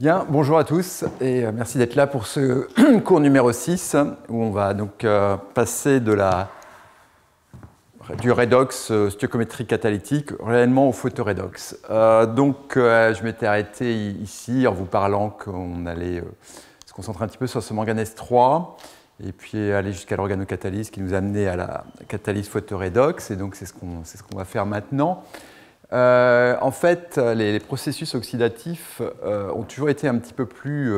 Bien, bonjour à tous et merci d'être là pour ce cours numéro 6 où on va donc passer du redox stoichiométrie catalytique réellement au photoredox. Je m'étais arrêté ici en vous parlant qu'on allait se concentrer un petit peu sur ce manganèse 3 et puis aller jusqu'à l'organocatalyse qui nous a amené à la catalyse photoredox, et donc c'est ce qu'on va faire maintenant. En fait, les processus oxydatifs ont toujours été un petit peu plus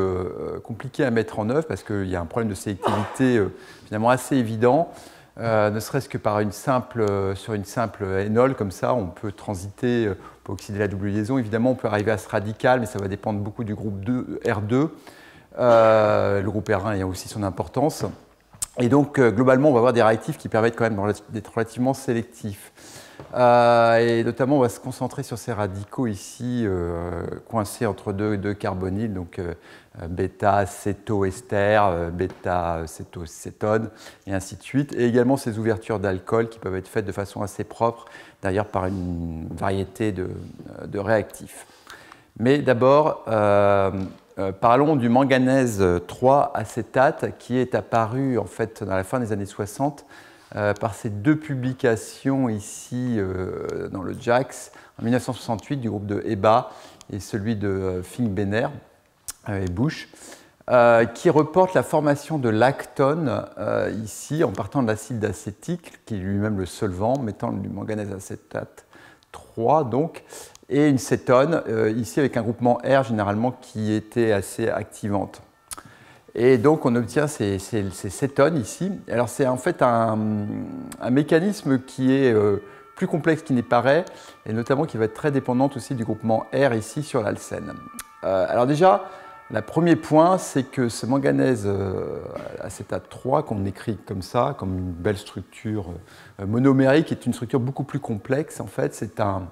compliqués à mettre en œuvre parce qu'il y a un problème de sélectivité finalement assez évident. Ne serait-ce que sur une simple énol comme ça, on peut transiter, on peut oxyder la double liaison. Évidemment, on peut arriver à ce radical, mais ça va dépendre beaucoup du groupe R2. Le groupe R1 ayant aussi son importance. Et donc, globalement, on va avoir des réactifs qui permettent quand même d'être relativement sélectifs. Et notamment, on va se concentrer sur ces radicaux ici, coincés entre deux carbonyles, donc bêta-cétoester, bêta-cétone, et ainsi de suite. Et également ces ouvertures d'alcool qui peuvent être faites de façon assez propre, d'ailleurs par une variété de réactifs. Mais d'abord, parlons du manganèse 3 acétate qui est apparu en fait dans la fin des années 60 par ces deux publications ici dans le JACS en 1968 du groupe de EBA et celui de Fink-Benner et Bush, qui reportent la formation de lactone ici en partant de l'acide acétique qui est lui-même le solvant, mettant du manganèse acétate 3 donc, et une cétone ici avec un groupement R généralement qui était assez activante. Et donc on obtient ces cétones ici. Alors c'est en fait un mécanisme qui est plus complexe qu'il n'y paraît, et notamment qui va être très dépendante aussi du groupement R ici sur l'alcène. Alors déjà, le premier point, c'est que ce manganèse acétate 3, qu'on écrit comme ça, comme une belle structure monomérique, est une structure beaucoup plus complexe. En fait, c'est un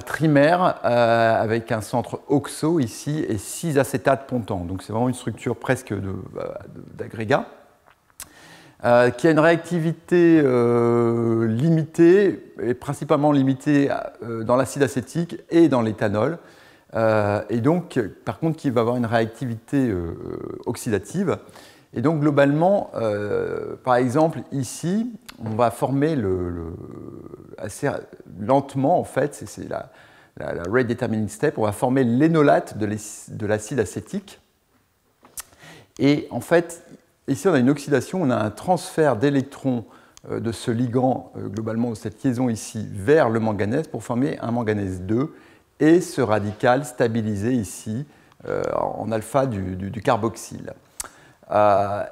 trimère avec un centre oxo ici et 6 acétates pontants. Donc c'est vraiment une structure presque d'agrégat qui a une réactivité limitée, et principalement limitée dans l'acide acétique et dans l'éthanol. Et donc, par contre, qui va avoir une réactivité oxydative. Et donc, globalement, par exemple, ici, on va former assez lentement, en fait, c'est la rate determining step, on va former l'énolate de l'acide acétique. Et en fait, ici, on a une oxydation, on a un transfert d'électrons de ce ligand, globalement, cette liaison ici, vers le manganèse pour former un manganèse 2 et ce radical stabilisé ici en alpha du carboxyle.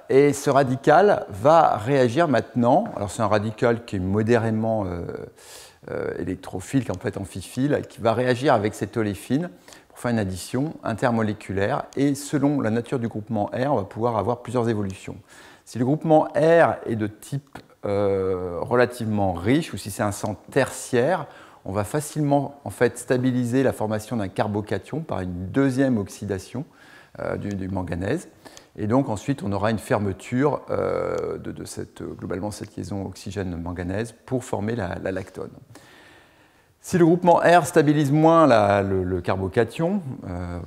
Et ce radical va réagir maintenant, alors c'est un radical qui est modérément électrophile, qui est en fait amphiphile, qui va réagir avec cette oléfine pour faire une addition intermoléculaire, et selon la nature du groupement R, on va pouvoir avoir plusieurs évolutions. Si le groupement R est de type relativement riche, ou si c'est un centre tertiaire, on va facilement en fait stabiliser la formation d'un carbocation par une deuxième oxydation du manganèse. Et donc ensuite, on aura une fermeture globalement cette liaison oxygène-manganèse pour former la lactone. Si le groupement R stabilise moins le carbocation,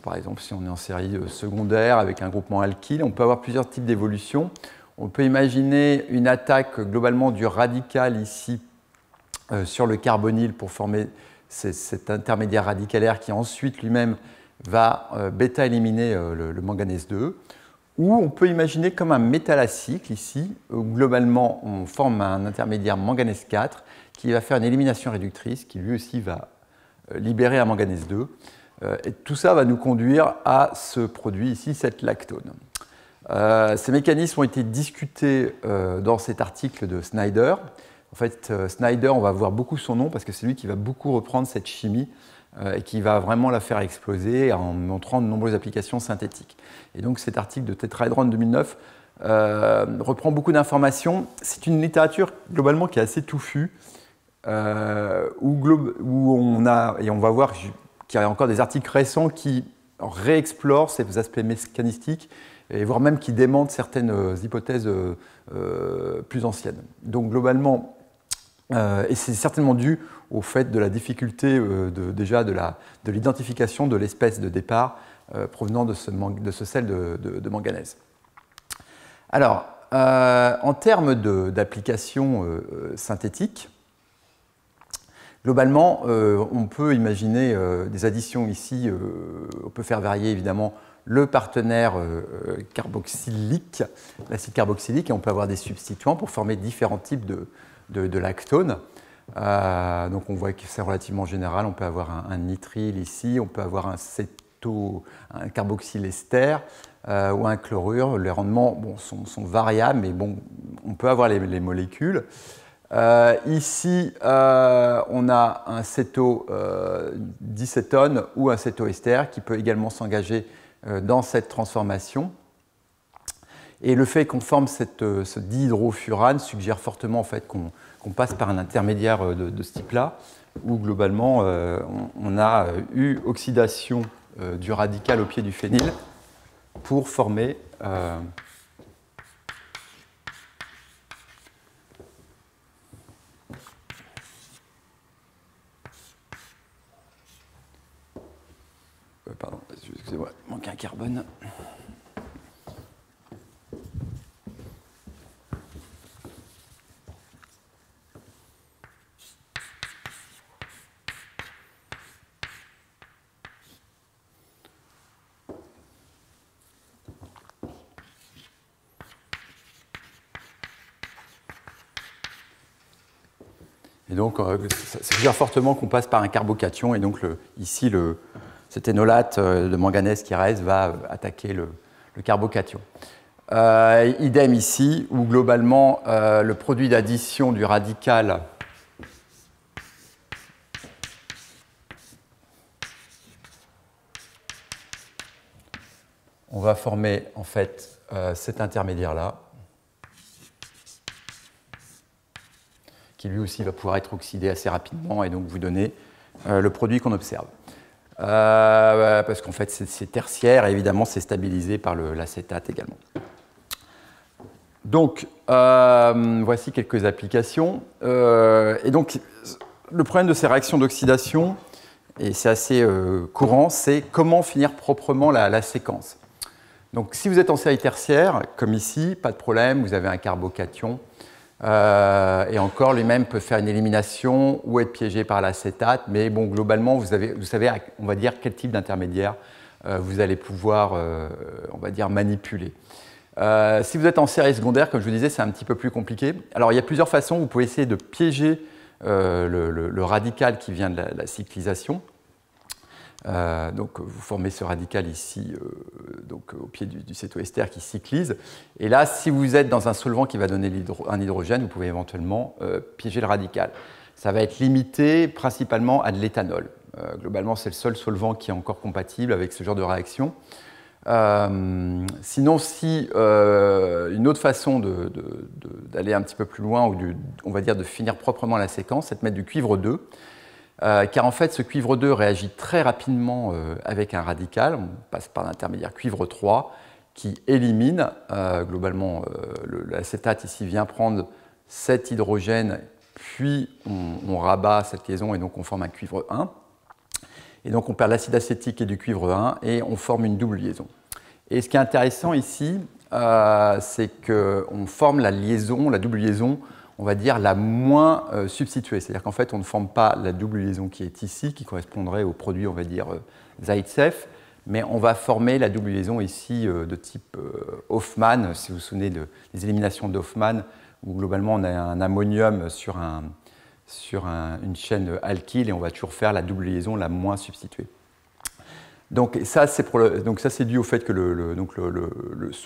par exemple si on est en série secondaire avec un groupement alkyle, on peut avoir plusieurs types d'évolutions. On peut imaginer une attaque globalement du radical ici sur le carbonyle pour former cet intermédiaire radicalaire qui ensuite lui-même va bêta-éliminer le manganèse 2. Ou on peut imaginer comme un métallacycle ici, où globalement on forme un intermédiaire manganèse 4 qui va faire une élimination réductrice qui lui aussi va libérer un manganèse 2. Et tout ça va nous conduire à ce produit ici, cette lactone. Ces mécanismes ont été discutés dans cet article de Snyder. En fait, Snyder, on va voir beaucoup son nom parce que c'est lui qui va beaucoup reprendre cette chimie et qui va vraiment la faire exploser en montrant de nombreuses applications synthétiques. Et donc cet article de Tetrahedron 2009 reprend beaucoup d'informations. C'est une littérature globalement qui est assez touffue, où on va voir qu'il y a encore des articles récents qui réexplorent ces aspects mécanistiques, et voire même qui démentent certaines hypothèses plus anciennes. Donc globalement, et c'est certainement dû au fait de la difficulté déjà de l'identification de l'espèce de départ provenant de ce sel de manganèse. Alors, en termes d'application synthétique, globalement, on peut imaginer des additions ici. On peut faire varier évidemment le partenaire carboxylique, l'acide carboxylique, et on peut avoir des substituants pour former différents types de lactones. Donc on voit que c'est relativement général. On peut avoir un nitrile ici, on peut avoir un carboxylester ou un chlorure. Les rendements sont variables, mais bon, on peut avoir les molécules. Ici, on a un cétodicétone ou un cétoester qui peut également s'engager dans cette transformation. Et le fait qu'on forme ce dihydrofurane suggère fortement en fait, qu'on passe par un intermédiaire de ce type-là, où globalement on a eu oxydation du radical au pied du phényl pour former pardon, excusez-moi, il manque un carbone. Et donc, ça suggère fortement qu'on passe par un carbocation, et donc ici, cet énolate de manganèse qui reste va attaquer le carbocation. Idem ici, où globalement, le produit d'addition du radical on va former en fait cet intermédiaire-là, qui lui aussi va pouvoir être oxydé assez rapidement et donc vous donner le produit qu'on observe. Parce qu'en fait, c'est tertiaire et évidemment, c'est stabilisé par l'acétate également. Donc, voici quelques applications. Et donc, le problème de ces réactions d'oxydation, et c'est assez courant, c'est comment finir proprement la séquence. Donc, si vous êtes en série tertiaire, comme ici, pas de problème, vous avez un carbocation. Et encore, lui-même peut faire une élimination ou être piégé par l'acétate, mais bon, globalement, vous savez, on va dire, quel type d'intermédiaire vous allez pouvoir, on va dire, manipuler. Si vous êtes en série secondaire, comme je vous disais, c'est un petit peu plus compliqué. Alors, il y a plusieurs façons. Vous pouvez essayer de piéger le radical qui vient de la cyclisation. Donc vous formez ce radical ici donc, au pied du cétoester qui cyclise. Et là, si vous êtes dans un solvant qui va donner un hydrogène, vous pouvez éventuellement piéger le radical. Ça va être limité principalement à de l'éthanol. Globalement, c'est le seul solvant qui est encore compatible avec ce genre de réaction. Sinon, si une autre façon d'aller un petit peu plus loin, ou on va dire de finir proprement la séquence, c'est de mettre du cuivre 2. Car en fait, ce cuivre 2 réagit très rapidement avec un radical. On passe par l'intermédiaire cuivre 3 qui élimine, globalement, l'acétate ici vient prendre cet hydrogène, puis on rabat cette liaison et donc on forme un cuivre 1. Et donc on perd l'acide acétique et du cuivre 1 et on forme une double liaison. Et ce qui est intéressant ici, c'est qu'on forme la double liaison, on va dire, la moins substituée. C'est-à-dire qu'en fait, on ne forme pas la double liaison qui est ici, qui correspondrait au produit, on va dire, Zaïtsev, mais on va former la double liaison ici de type Hofmann, si vous vous souvenez des éliminations d'Hofmann, où globalement on a un ammonium sur une chaîne alkyle et on va toujours faire la double liaison la moins substituée. Donc ça, c'est dû au fait que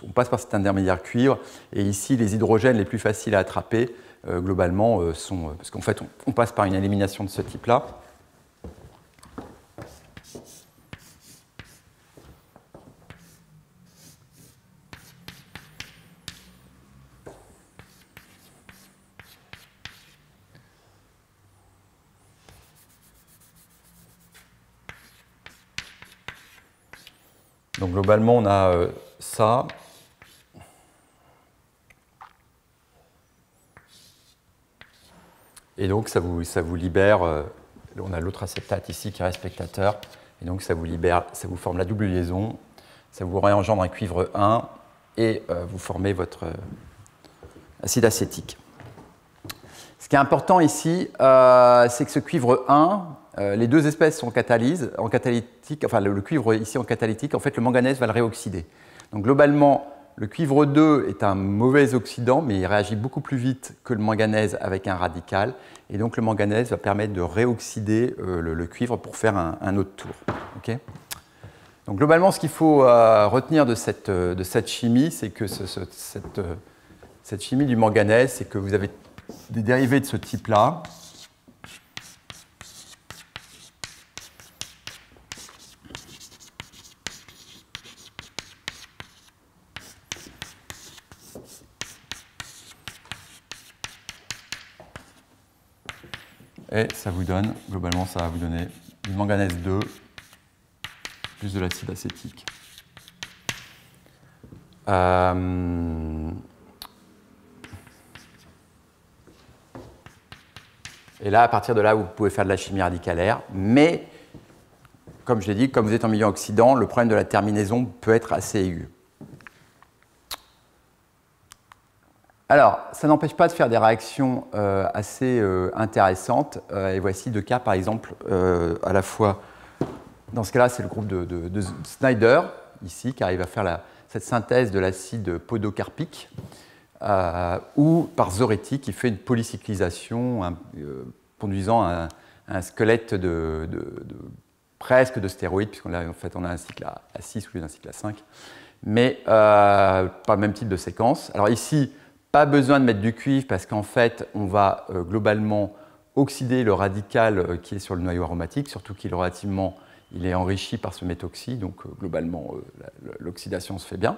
on passe par cet intermédiaire cuivre, et ici, les hydrogènes les plus faciles à attraper, globalement, sont... Parce qu'en fait, on passe par une élimination de ce type-là. Donc globalement, on a ça. Et donc ça vous libère, on a l'autre acétate ici qui reste spectateur, Et donc ça vous libère, ça vous forme la double liaison, ça vous réengendre un cuivre 1 et vous formez votre acide acétique. Ce qui est important ici, c'est que ce cuivre 1, les deux espèces sont en catalytique, enfin le cuivre ici en catalytique, en fait le manganèse va le réoxyder. Donc globalement, le cuivre 2 est un mauvais oxydant, mais il réagit beaucoup plus vite que le manganèse avec un radical. Et donc le manganèse va permettre de réoxyder le cuivre pour faire un autre tour. Okay, donc globalement, ce qu'il faut retenir de cette chimie, c'est que cette chimie du manganèse, c'est que vous avez des dérivés de ce type-là. Et ça vous donne, globalement, ça va vous donner du manganèse 2 plus de l'acide acétique. Et là, à partir de là, vous pouvez faire de la chimie radicalaire, mais, comme je l'ai dit, comme vous êtes en milieu oxydant, le problème de la terminaison peut être assez aigu. Alors, ça n'empêche pas de faire des réactions assez intéressantes, et voici deux cas, par exemple, à la fois, dans ce cas-là, c'est le groupe de Snyder, ici, qui arrive à faire cette synthèse de l'acide podocarpique, ou par Zoretti qui fait une polycyclisation conduisant à un squelette presque de stéroïdes, puisqu'en fait on a un cycle à 6 au lieu d'un cycle à 5, mais pas le même type de séquence. Alors ici, pas besoin de mettre du cuivre parce qu'en fait on va globalement oxyder le radical qui est sur le noyau aromatique, surtout qu'il est enrichi par ce méthoxy, donc globalement l'oxydation se fait bien.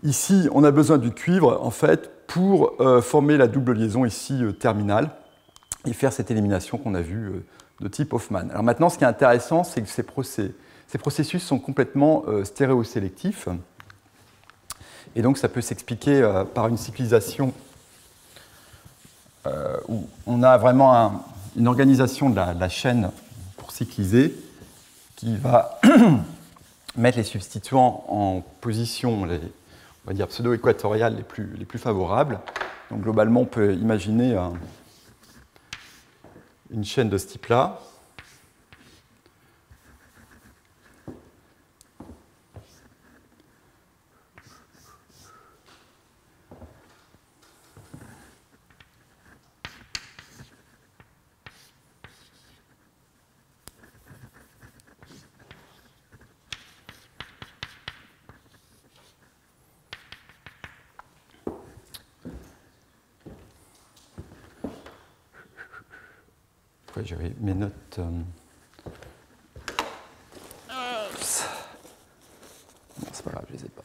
Ici, on a besoin du cuivre, en fait, pour former la double liaison ici terminale et faire cette élimination qu'on a vue de type Hofmann. Alors maintenant, ce qui est intéressant, c'est que ces processus sont complètement stéréosélectifs. Et donc, ça peut s'expliquer par une cyclisation où on a vraiment une organisation de la chaîne pour cycliser qui va mettre les substituants en position, on va dire pseudo-équatoriales les plus favorables. Donc globalement, on peut imaginer une chaîne de ce type-là. J'avais mes notes. Non, c'est pas grave, je les ai pas.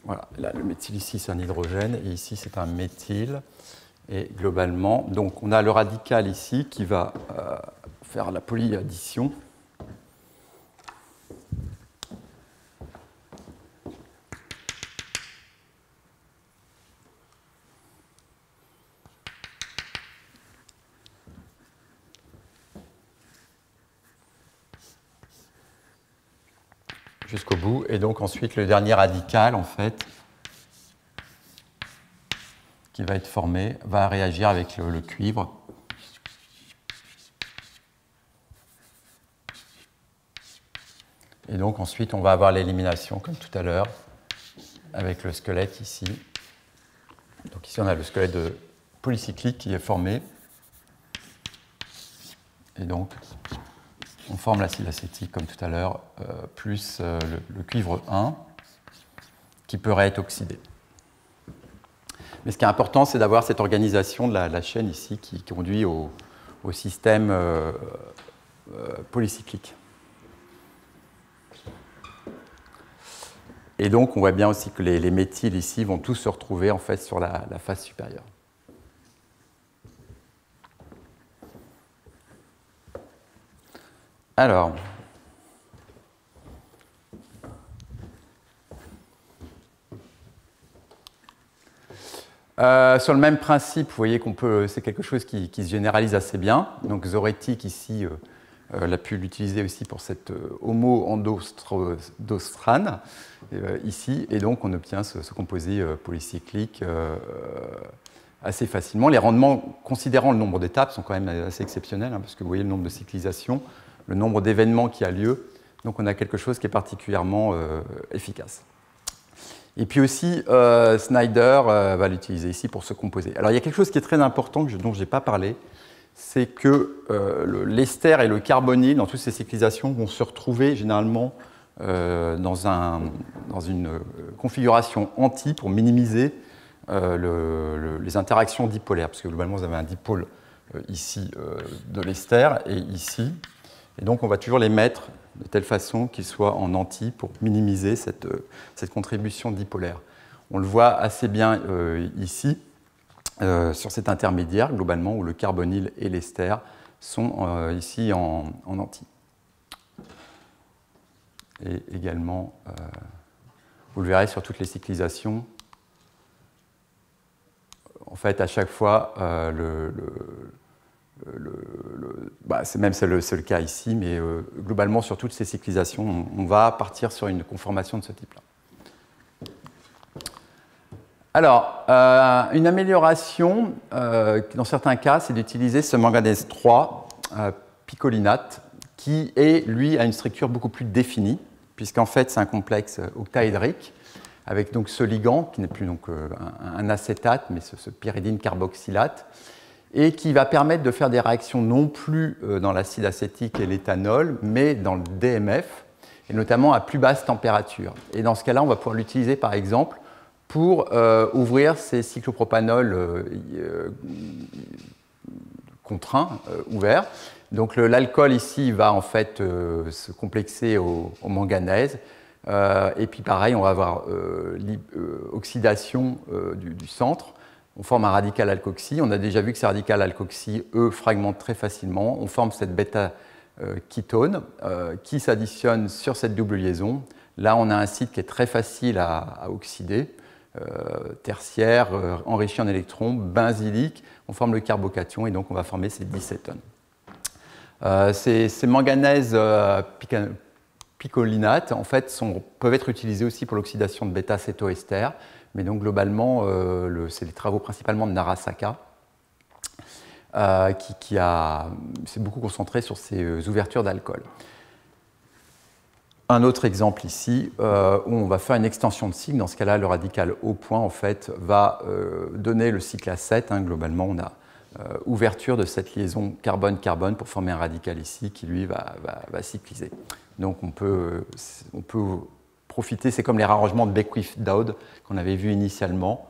Voilà, là, le méthyle ici, c'est un hydrogène, et ici, c'est un méthyle. Et globalement, donc on a le radical ici qui va faire la polyaddition. Jusqu'au bout. Et donc ensuite, le dernier radical, en fait, qui va être formé, va réagir avec le cuivre. Et donc ensuite, on va avoir l'élimination, comme tout à l'heure, avec le squelette ici. Donc ici, on a le squelette polycyclique qui est formé. Et donc, on forme l'acide acétique, comme tout à l'heure, plus le cuivre 1, qui pourrait être oxydé. Mais ce qui est important, c'est d'avoir cette organisation de la chaîne ici qui conduit au système polycyclique. Et donc, on voit bien aussi que les méthyles ici vont tous se retrouver en fait sur la face supérieure. Alors, sur le même principe, vous voyez qu'on peut, c'est quelque chose qui se généralise assez bien. Donc Zoretic ici, l'a pu l'utiliser aussi pour cette homo-endostrane ici, et donc on obtient ce composé polycyclique assez facilement. Les rendements, considérant le nombre d'étapes, sont quand même assez exceptionnels, hein, parce que vous voyez le nombre de cyclisations, le nombre d'événements qui a lieu, donc on a quelque chose qui est particulièrement efficace. Et puis aussi, Snyder va l'utiliser ici pour ce composé. Alors il y a quelque chose qui est très important dont je n'ai pas parlé, c'est que l'ester et le carbonyle, dans toutes ces cyclisations, vont se retrouver généralement dans une configuration anti pour minimiser les interactions dipolaires, parce que globalement vous avez un dipôle ici de l'ester et ici, et donc on va toujours les mettre de telle façon qu'ils soient en anti pour minimiser cette contribution dipolaire. On le voit assez bien ici, sur cet intermédiaire, globalement, où le carbonyle et l'ester sont ici en anti. Et également, vous le verrez sur toutes les cyclisations, en fait, à chaque fois, c'est le cas ici, mais globalement, sur toutes ces cyclisations, on va partir sur une conformation de ce type-là. Alors, une amélioration, dans certains cas, c'est d'utiliser ce manganèse 3 picolinate, qui, lui, a une structure beaucoup plus définie, puisqu'en fait, c'est un complexe octaédrique, avec donc ce ligand, qui n'est plus donc un acétate, mais ce pyridine carboxylate, et qui va permettre de faire des réactions non plus dans l'acide acétique et l'éthanol, mais dans le DMF, et notamment à plus basse température. Et dans ce cas-là, on va pouvoir l'utiliser, par exemple, pour ouvrir ces cyclopropanols contraints, ouverts. Donc l'alcool ici va en fait se complexer au manganèse. Et puis pareil, on va avoir oxydation du centre. On forme un radical alkoxy. On a déjà vu que ces radicales alkoxy, eux, fragmentent très facilement. On forme cette bêta-kétone qui s'additionne sur cette double liaison. Là, on a un site qui est très facile à oxyder, tertiaire, enrichi en électrons, benzylique. On forme le carbocation et donc on va former ces dicétones. Ces manganèses picolinates, en fait, peuvent être utilisés aussi pour l'oxydation de bêta-cétoester. Mais donc, globalement, c'est les travaux principalement de Narasaka qui s'est beaucoup concentré sur ces ouvertures d'alcool. Un autre exemple ici, où on va faire une extension de cycle. Dans ce cas-là, le radical O point, en fait, va donner le cycle à 7. Hein. Globalement, on a ouverture de cette liaison carbone-carbone pour former un radical ici qui, lui, va cycliser. Donc, on peut profiter, c'est comme les rarrangements de Beckwith-Dowd qu'on avait vu initialement,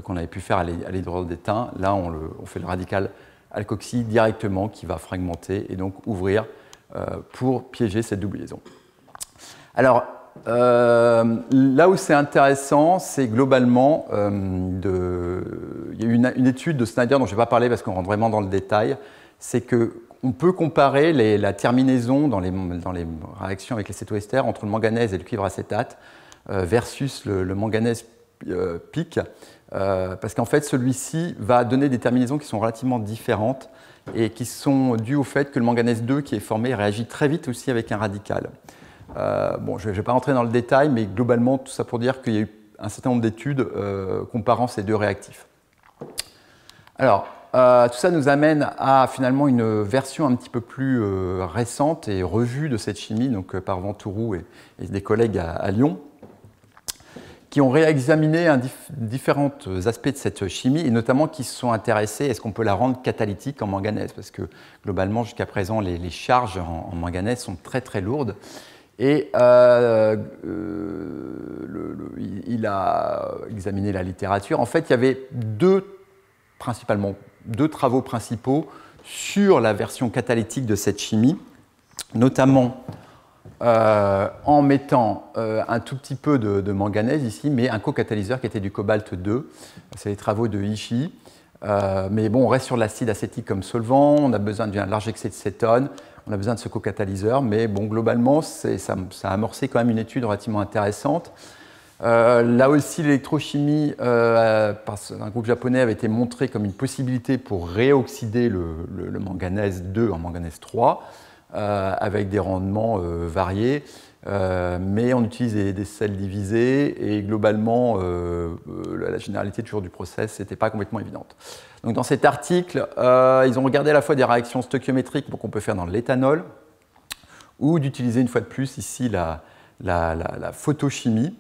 qu'on avait pu faire à l'hydrode d'étain. Là, on fait le radical alkoxy directement qui va fragmenter et donc ouvrir pour piéger cette double liaison. Alors, là où c'est intéressant, c'est globalement, il y a eu une étude de Snyder dont je ne vais pas parler parce qu'on rentre vraiment dans le détail, c'est qu'on peut comparer la terminaison dans les réactions avec les cétoesters entre le manganèse et le cuivre acétate versus le manganèse PIC, parce qu'en fait, celui-ci va donner des terminaisons qui sont relativement différentes et qui sont dues au fait que le manganèse 2 qui est formé réagit très vite aussi avec un radical. Bon, je ne vais pas rentrer dans le détail, mais globalement, tout ça pour dire qu'il y a eu un certain nombre d'études comparant ces deux réactifs. Alors, tout ça nous amène à finalement une version un petit peu plus récente et revue de cette chimie, donc par Ventourou et des collègues à Lyon, qui ont réexaminé différents aspects de cette chimie, et notamment qui se sont intéressés, est-ce qu'on peut la rendre catalytique en manganèse, parce que globalement, jusqu'à présent, les charges en manganèse sont très très lourdes. Et il a examiné la littérature. En fait, il y avait deux travaux principaux sur la version catalytique de cette chimie, notamment en mettant un tout petit peu de manganèse ici, mais un co-catalyseur qui était du cobalt 2. C'est les travaux de Ishii. Mais bon, on reste sur l'acide acétique comme solvant, on a besoin d'un large excès de cétone. on a besoin de ce cocatalyseur, mais bon, globalement, ça a amorcé quand même une étude relativement intéressante. Là aussi, l'électrochimie par un groupe japonais avait été montrée comme une possibilité pour réoxyder le manganèse 2 en manganèse 3 avec des rendements variés. Mais on utilise des sels divisés et globalement, la généralité toujours du process n'était pas complètement évidente. Donc dans cet article, ils ont regardé à la fois des réactions stoichiométriques qu'on peut faire dans l'éthanol ou d'utiliser une fois de plus ici la photochimie,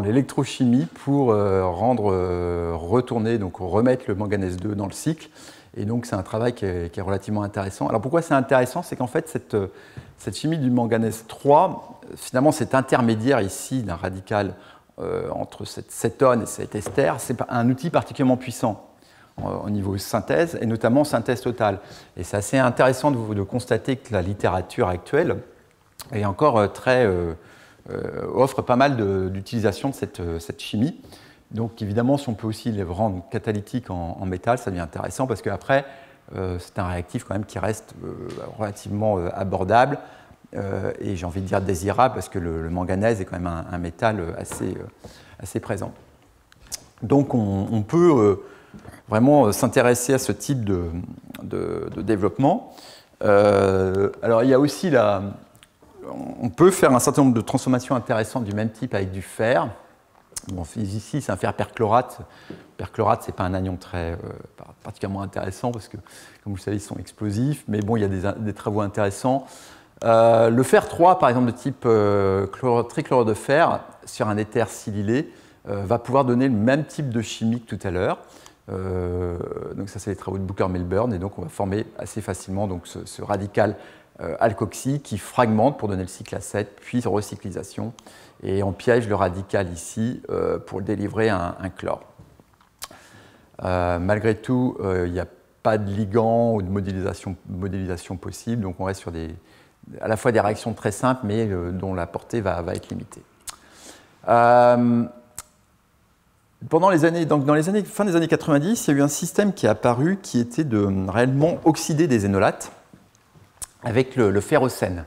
l'électrochimie pour retourner, donc remettre le manganèse 2 dans le cycle. Et donc c'est un travail qui est relativement intéressant. Alors pourquoi c'est intéressant? C'est qu'en fait cette chimie du manganèse 3, finalement cet intermédiaire ici d'un radical entre cette cétone et cet ester, c'est un outil particulièrement puissant au niveau synthèse, et notamment synthèse totale. Et c'est assez intéressant de constater que la littérature actuelle est encore offre pas mal d'utilisation de cette chimie. Donc évidemment, si on peut aussi les rendre catalytiques en métal, ça devient intéressant parce qu'après, c'est un réactif quand même qui reste relativement abordable et j'ai envie de dire désirable parce que le manganèse est quand même un métal assez présent. Donc on peut vraiment s'intéresser à ce type de développement. Alors il y a aussi on peut faire un certain nombre de transformations intéressantes du même type avec du fer. Bon, ici, c'est un fer perchlorate. Perchlorate, ce n'est pas un anion particulièrement intéressant parce que, comme vous le savez, ils sont explosifs. Mais bon, il y a des travaux intéressants. Le fer 3, par exemple, de type trichlorure de fer, sur un éther silylé, va pouvoir donner le même type de chimie que tout à l'heure. Donc ça, c'est les travaux de Booker-Milburn. Et donc, on va former assez facilement donc, ce radical alkoxy qui fragmente pour donner le cycle à 7, puis recyclisation. Et on piège le radical ici pour délivrer un chlore. Malgré tout, il n'y a pas de ligand ou de modélisation possible, donc on reste sur à la fois des réactions très simples, mais dont la portée va être limitée. Dans fin des années 90, il y a eu un système qui est apparu qui était de réellement oxyder des énolates avec le ferrocénium.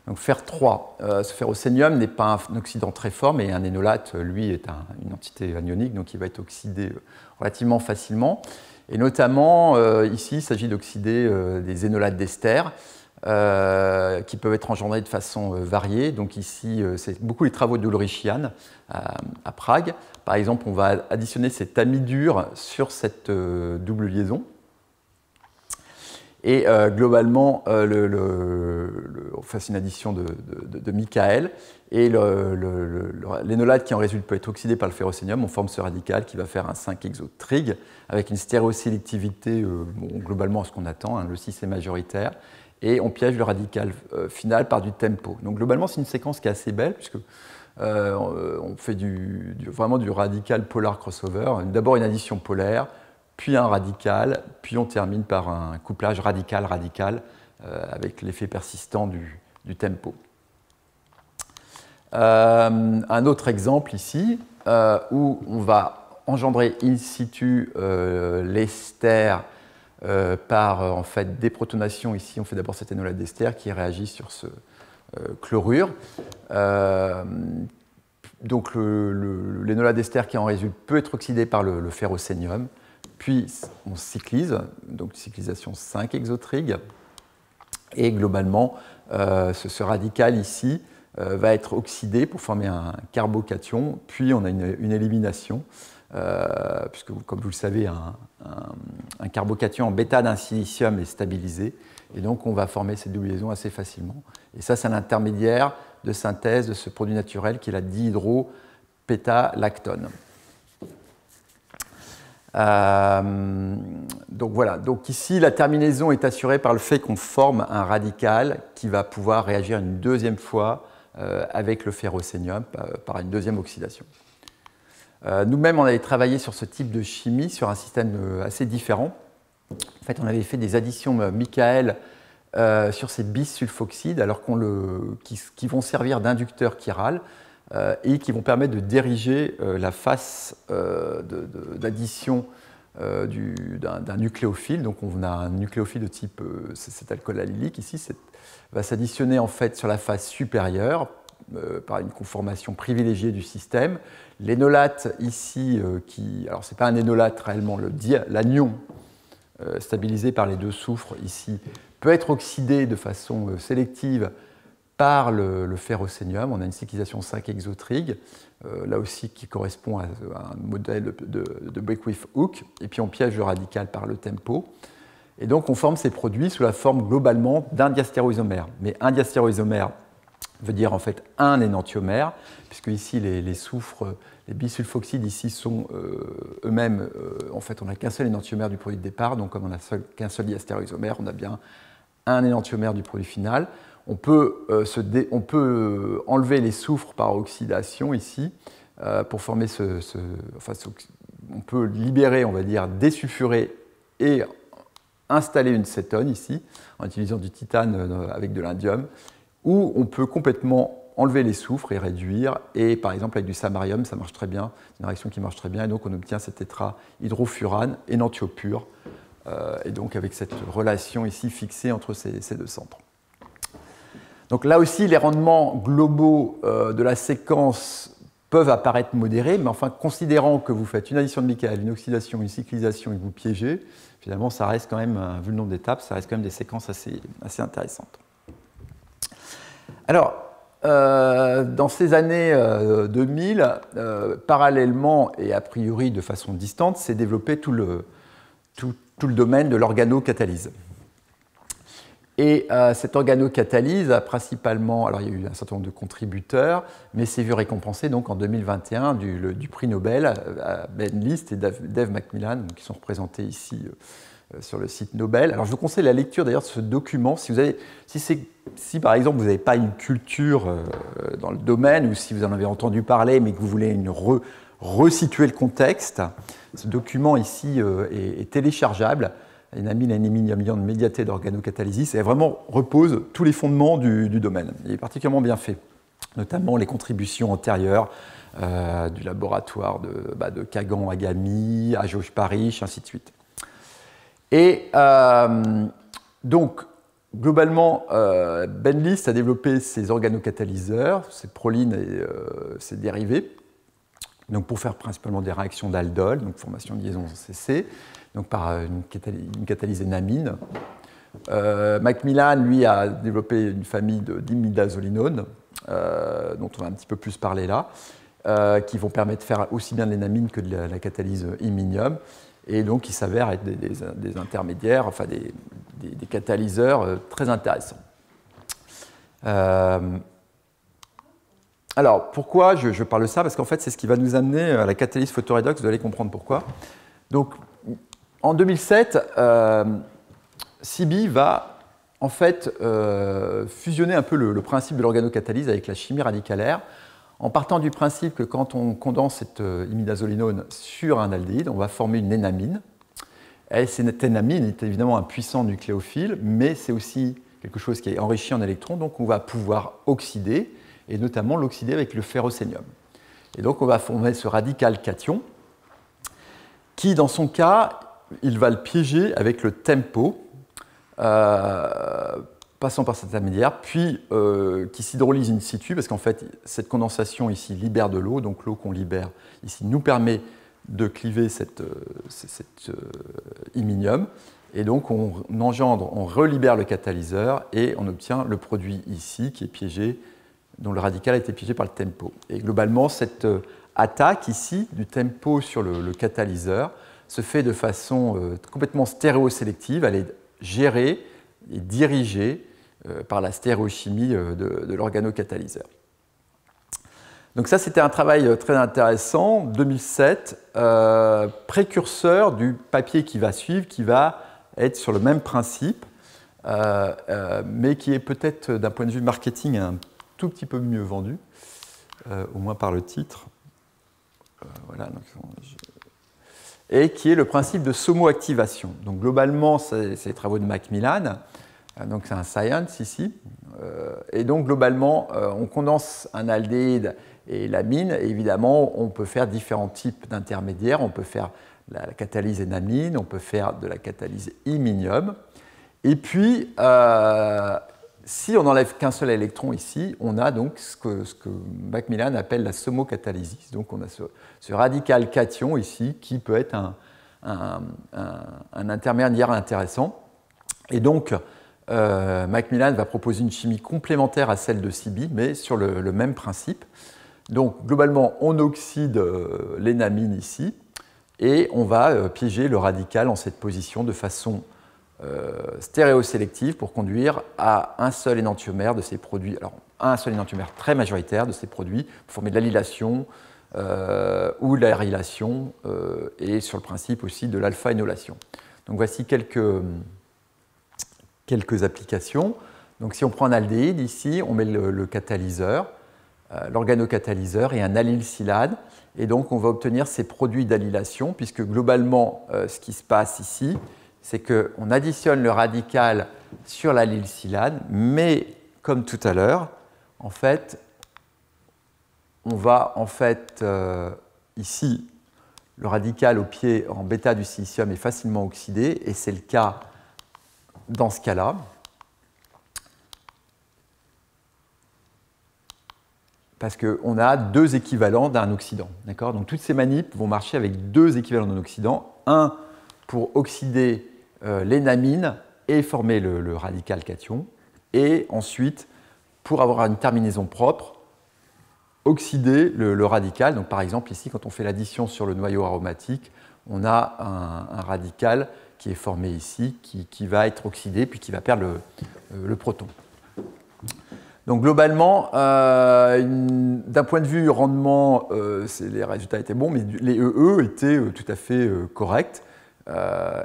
Donc fer 3, ce ferrocénium n'est pas un oxydant très fort, mais un énolate, lui, est une entité anionique, donc il va être oxydé relativement facilement. Et notamment, ici, il s'agit d'oxyder des énolates d'ester qui peuvent être engendrés de façon variée. Donc ici, c'est beaucoup les travaux d'Ulrichian à Prague. Par exemple, on va additionner cet amidure sur cette double liaison. Et globalement, on fait une addition de Michael, et l'énolate qui en résulte peut être oxydé par le ferrocénium. On forme ce radical qui va faire un 5-hexotrig avec une stéréosélectivité globalement à ce qu'on attend, hein, le 6 est majoritaire, et on piège le radical final par du tempo. Donc globalement, c'est une séquence qui est assez belle, puisque on fait vraiment du radical polar crossover. D'abord une addition polaire, puis un radical, puis on termine par un couplage radical-radical avec l'effet persistant du tempo. Un autre exemple ici, où on va engendrer in situ l'ester par en fait déprotonation. Ici, on fait d'abord cet énolate d'ester qui réagit sur ce chlorure. Donc l'énolate d'ester qui en résulte peut être oxydé par le ferrocénium. Puis on cyclise, donc cyclisation 5-hexotrig, et globalement, ce radical ici va être oxydé pour former un carbocation, puis on a une élimination, puisque comme vous le savez, un carbocation en bêta d'un silicium est stabilisé, et donc on va former cette double liaison assez facilement. Et ça, c'est un intermédiaire de synthèse de ce produit naturel qui est la dihydropétalactone. Donc voilà, donc ici la terminaison est assurée par le fait qu'on forme un radical qui va pouvoir réagir une deuxième fois avec le ferrocénium par une deuxième oxydation. Nous-mêmes, on avait travaillé sur ce type de chimie, sur un système assez différent. En fait, on avait fait des additions Michael sur ces bisulfoxydes, alors qui vont servir d'inducteurs chirales et qui vont permettre de diriger la face d'addition d'un nucléophile. Donc on a un nucléophile de type, cet alcool allylique ici, va s'additionner en fait sur la face supérieure par une conformation privilégiée du système. L'énolate ici, alors ce n'est pas un énolate réellement, l'anion stabilisé par les deux soufres ici, peut être oxydé de façon sélective par le ferrocénium. On a une cyclisation 5 exotrig, là aussi qui correspond à un modèle de Beckwith-Hooke, et puis on piège le radical par le tempo. Et donc on forme ces produits sous la forme globalement d'un diastéréoisomère. Mais un diastéréoisomère veut dire en fait un énantiomère, puisque ici les soufres, les bisulfoxydes ici sont eux-mêmes, en fait on n'a qu'un seul énantiomère du produit de départ, donc comme on n'a qu'un seul diastéréoisomère, on a bien un énantiomère du produit final. On peut enlever les soufres par oxydation ici pour former on peut libérer, on va dire, désulfurer et installer une cétone ici en utilisant du titane avec de l'indium, ou on peut complètement enlever les soufres et réduire, et par exemple avec du samarium, ça marche très bien, c'est une réaction qui marche très bien, et donc on obtient cet tétrahydrofurane énantiopure, et donc avec cette relation ici fixée entre ces deux centres. Donc là aussi, les rendements globaux de la séquence peuvent apparaître modérés, mais enfin, considérant que vous faites une addition de Michael, une oxydation, une cyclisation et que vous piégez, finalement, ça reste quand même, vu le nombre d'étapes, ça reste quand même des séquences assez intéressantes. Alors, dans ces années 2000, parallèlement et a priori de façon distante, s'est développé tout le domaine de l'organocatalyse. Et cette organocatalyse a principalement, alors il y a eu un certain nombre de contributeurs, mais s'est vu récompensé donc en 2021 du prix Nobel à Ben List et Dave Macmillan, qui sont représentés ici sur le site Nobel. Alors je vous conseille la lecture d'ailleurs de ce document si par exemple vous n'avez pas une culture dans le domaine ou si vous en avez entendu parler mais que vous voulez resituer le contexte. Ce document ici est téléchargeable. Énamine, anémine, médiaté d'organocatalysis, et vraiment repose tous les fondements du domaine. Il est particulièrement bien fait, notamment les contributions antérieures du laboratoire de Kagan, Agami, à Georges Parrish, ainsi de suite. Et donc, globalement, Ben List a développé ces organocatalyseurs, ces prolines et ces dérivés, donc pour faire principalement des réactions d'aldol, donc formation de liaisons en CC, donc par une catalyse énamine. Macmillan, lui, a développé une famille d'imidazolinones, dont on va un petit peu plus parler là, qui vont permettre de faire aussi bien de l'énamine que de la catalyse iminium, et donc qui s'avèrent être des intermédiaires, enfin des catalyseurs très intéressants. Alors, pourquoi je parle de ça? Parce qu'en fait, c'est ce qui va nous amener à la catalyse photoredox, vous allez comprendre pourquoi. Donc, en 2007, CIBI va en fait fusionner un peu le principe de l'organocatalyse avec la chimie radicalaire, en partant du principe que quand on condense cette imidazolinone sur un aldéhyde, on va former une énamine. Et cette énamine est évidemment un puissant nucléophile, mais c'est aussi quelque chose qui est enrichi en électrons, donc on va pouvoir oxyder, et notamment l'oxyder avec le ferrocénium. Et donc on va former ce radical cation, qui dans son cas, il va le piéger avec le tempo, passant par cet intermédiaire, puis qui s'hydrolyse in situ, parce qu'en fait, cette condensation ici libère de l'eau, donc l'eau qu'on libère ici nous permet de cliver cet iminium, et donc on relibère le catalyseur, et on obtient le produit ici, qui est piégé, dont le radical a été piégé par le tempo. Et globalement, cette attaque ici, du tempo sur le catalyseur, se fait de façon complètement stéréosélective. Elle est gérée et dirigée par la stéréochimie de l'organocatalyseur. Donc ça, c'était un travail très intéressant, 2007, précurseur du papier qui va suivre, qui va être sur le même principe, mais qui est peut-être, d'un point de vue marketing, un tout petit peu mieux vendu, au moins par le titre. Voilà, donc, et qui est le principe de SOMO-activation. Donc globalement, c'est les travaux de Macmillan, donc c'est un science ici, et donc globalement, on condense un aldéhyde et l'amine. Évidemment, on peut faire différents types d'intermédiaires. On peut faire la catalyse énamine, on peut faire de la catalyse iminium. Et puis, si on n'enlève qu'un seul électron ici, on a donc ce que Macmillan appelle la somocatalysis. Donc on a ce radical cation ici qui peut être un intermédiaire intéressant. Et donc, Macmillan va proposer une chimie complémentaire à celle de Seabee, mais sur le même principe. Donc, globalement, on oxyde l'énamine ici, et on va piéger le radical en cette position de façon stéréosélective pour conduire à un seul énantiomère de ces produits. Alors, un seul énantiomère très majoritaire de ces produits pour former de l'allylation ou de l'aérylation et sur le principe aussi de l'alpha-énolation. Donc, voici quelques applications. Donc, si on prend un aldéhyde, ici, on met le catalyseur, l'organocatalyseur et un allylsilane. Et donc, on va obtenir ces produits d'allylation, puisque globalement, ce qui se passe ici, c'est qu'on additionne le radical sur l'allylsilane, mais comme tout à l'heure, en fait, on va ici, le radical au pied en bêta du silicium est facilement oxydé, et c'est le cas dans ce cas-là. Parce qu'on a deux équivalents d'un oxydant. Donc toutes ces manips vont marcher avec deux équivalents d'un oxydant. Un pour oxyder l'énamine et former le radical cation. Et ensuite, pour avoir une terminaison propre, oxyder le radical. Donc par exemple, ici, quand on fait l'addition sur le noyau aromatique, on a un radical qui est formé ici, qui va être oxydé, puis qui va perdre le proton. Donc globalement, d'un point de vue rendement, les résultats étaient bons, mais les EE étaient tout à fait corrects.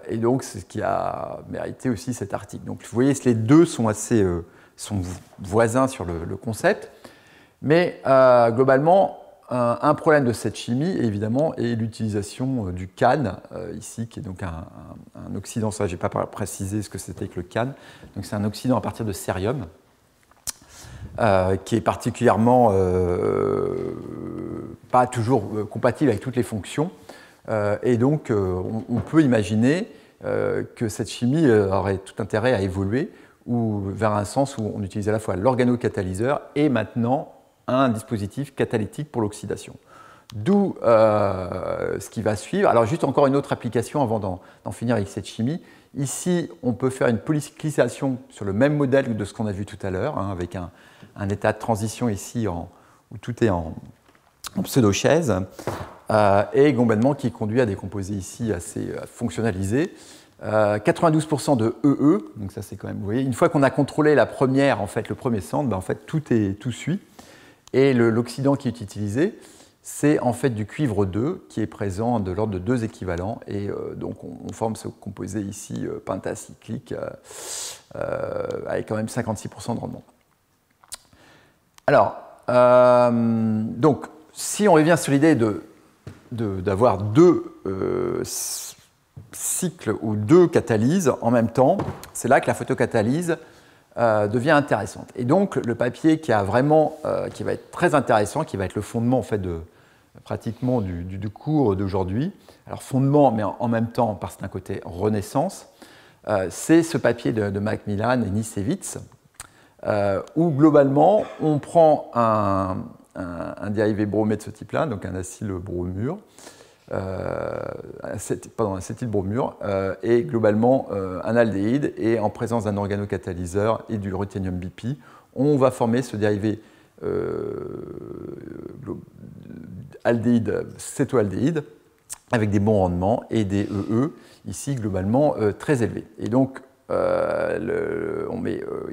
Et donc c'est ce qui a mérité aussi cet article. Donc vous voyez, les deux sont sont voisins sur le concept. Mais globalement, un problème de cette chimie, évidemment, est l'utilisation du CAN, ici, qui est donc un oxydant. Ça, je n'ai pas précisé ce que c'était que le CAN. Donc c'est un oxydant à partir de cérium. Qui est particulièrement pas toujours compatible avec toutes les fonctions. Et donc, on peut imaginer que cette chimie aurait tout intérêt à évoluer ou vers un sens où on utilise à la fois l'organocatalyseur et maintenant un dispositif catalytique pour l'oxydation. D'où ce qui va suivre. Alors, juste encore une autre application avant d'en finir avec cette chimie. Ici, on peut faire une polycyclisation sur le même modèle de ce qu'on a vu tout à l'heure, avec un état de transition ici où tout est en pseudo-chaise, et globalement qui conduit à des composés ici assez fonctionnalisés. 92% de EE, donc ça c'est quand même, vous voyez, une fois qu'on a contrôlé la première, en fait, le premier centre, en fait tout suit. Et l'oxydant qui est utilisé, c'est en fait du cuivre 2 qui est présent de l'ordre de 2 équivalents. Et donc on forme ce composé ici pentacyclique avec quand même 56% de rendement. Alors, donc, si on revient sur l'idée d'avoir deux cycles ou deux catalyses en même temps, c'est là que la photocatalyse devient intéressante. Et donc, le papier qui va être très intéressant, qui va être le fondement en fait, pratiquement du cours d'aujourd'hui, alors fondement, mais en même temps, parce que c'est un côté renaissance, c'est ce papier de Macmillan et Nisevitz, où globalement, on prend un dérivé bromé de ce type-là, donc un acylbromure, acétylbromure, et globalement un aldéhyde, et en présence d'un organocatalyseur et du ruthénium BP, on va former ce dérivé aldéhyde, cétoaldéhyde, avec des bons rendements et des EE, ici globalement très élevés. Et donc, il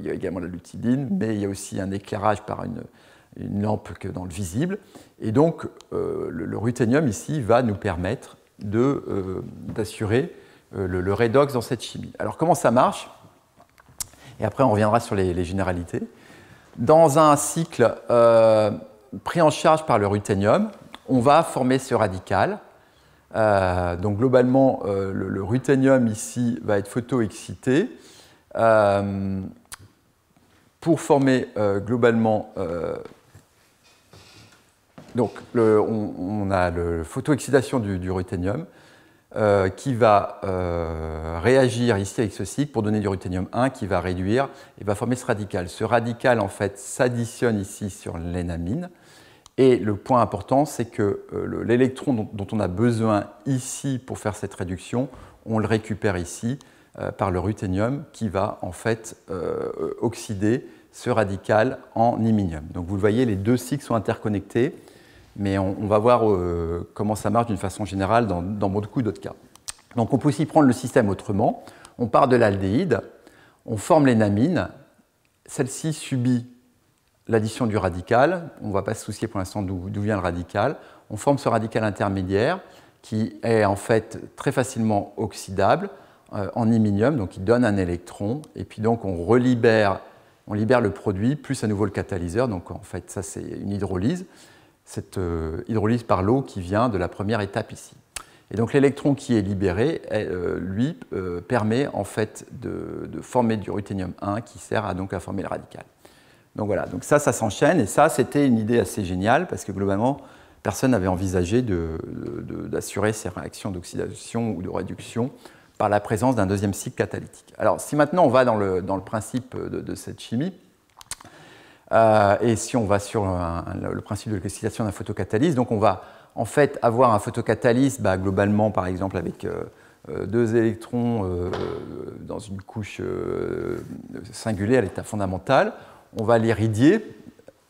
y a également la lutidine, mais il y a aussi un éclairage par une lampe dans le visible. Et donc, le ruthénium ici va nous permettre d'assurer le redox dans cette chimie. Alors, comment ça marche? Et après, on reviendra sur les généralités. Dans un cycle pris en charge par le ruthénium, on va former ce radical. Donc globalement, le ruthénium ici va être photoexcité pour former globalement Donc, on a la photoexcitation du ruthénium qui va réagir ici avec ce cycle pour donner du ruthénium 1 qui va réduire et va former ce radical. Ce radical, en fait, s'additionne ici sur l'énamine. Et le point important, c'est que l'électron dont on a besoin ici pour faire cette réduction, on le récupère ici par le ruthénium qui va en fait oxyder ce radical en iminium. Donc vous le voyez, les deux cycles sont interconnectés, mais on va voir comment ça marche d'une façon générale dans beaucoup d'autres cas. Donc on peut aussi prendre le système autrement. On part de l'aldéhyde, on forme l'énamine, celle-ci subit l'addition du radical, on ne va pas se soucier pour l'instant d'où vient le radical, on forme ce radical intermédiaire qui est en fait très facilement oxydable en iminium, donc il donne un électron, et puis donc on libère le produit, plus à nouveau le catalyseur, donc en fait ça c'est une hydrolyse, cette hydrolyse par l'eau qui vient de la première étape ici. Et donc l'électron qui est libéré, lui, permet en fait de former du ruthénium 1 qui sert donc à former le radical. Donc voilà, donc ça s'enchaîne, et ça c'était une idée assez géniale parce que globalement, personne n'avait envisagé d'assurer ces réactions d'oxydation ou de réduction par la présence d'un deuxième cycle catalytique. Alors si maintenant on va dans le principe de cette chimie, et si on va sur le principe de l'oxydation d'un photocatalyse, donc on va en fait avoir un photocatalyse globalement par exemple avec deux électrons dans une couche singulière à l'état fondamental. On va l'iridier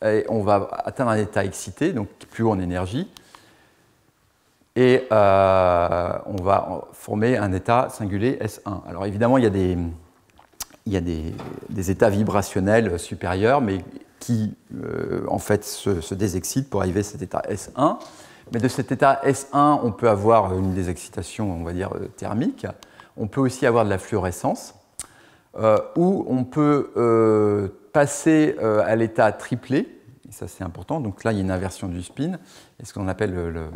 et on va atteindre un état excité, donc plus haut en énergie, et on va former un état singulier S1. Alors évidemment, il y a des états vibrationnels supérieurs, mais qui en fait se désexcitent pour arriver à cet état S1. Mais de cet état S1, on peut avoir une désexcitation, on va dire, thermique. On peut aussi avoir de la fluorescence, ou on peut passer à l'état triplé, et ça c'est important, donc là il y a une inversion du spin, et ce qu'on appelle le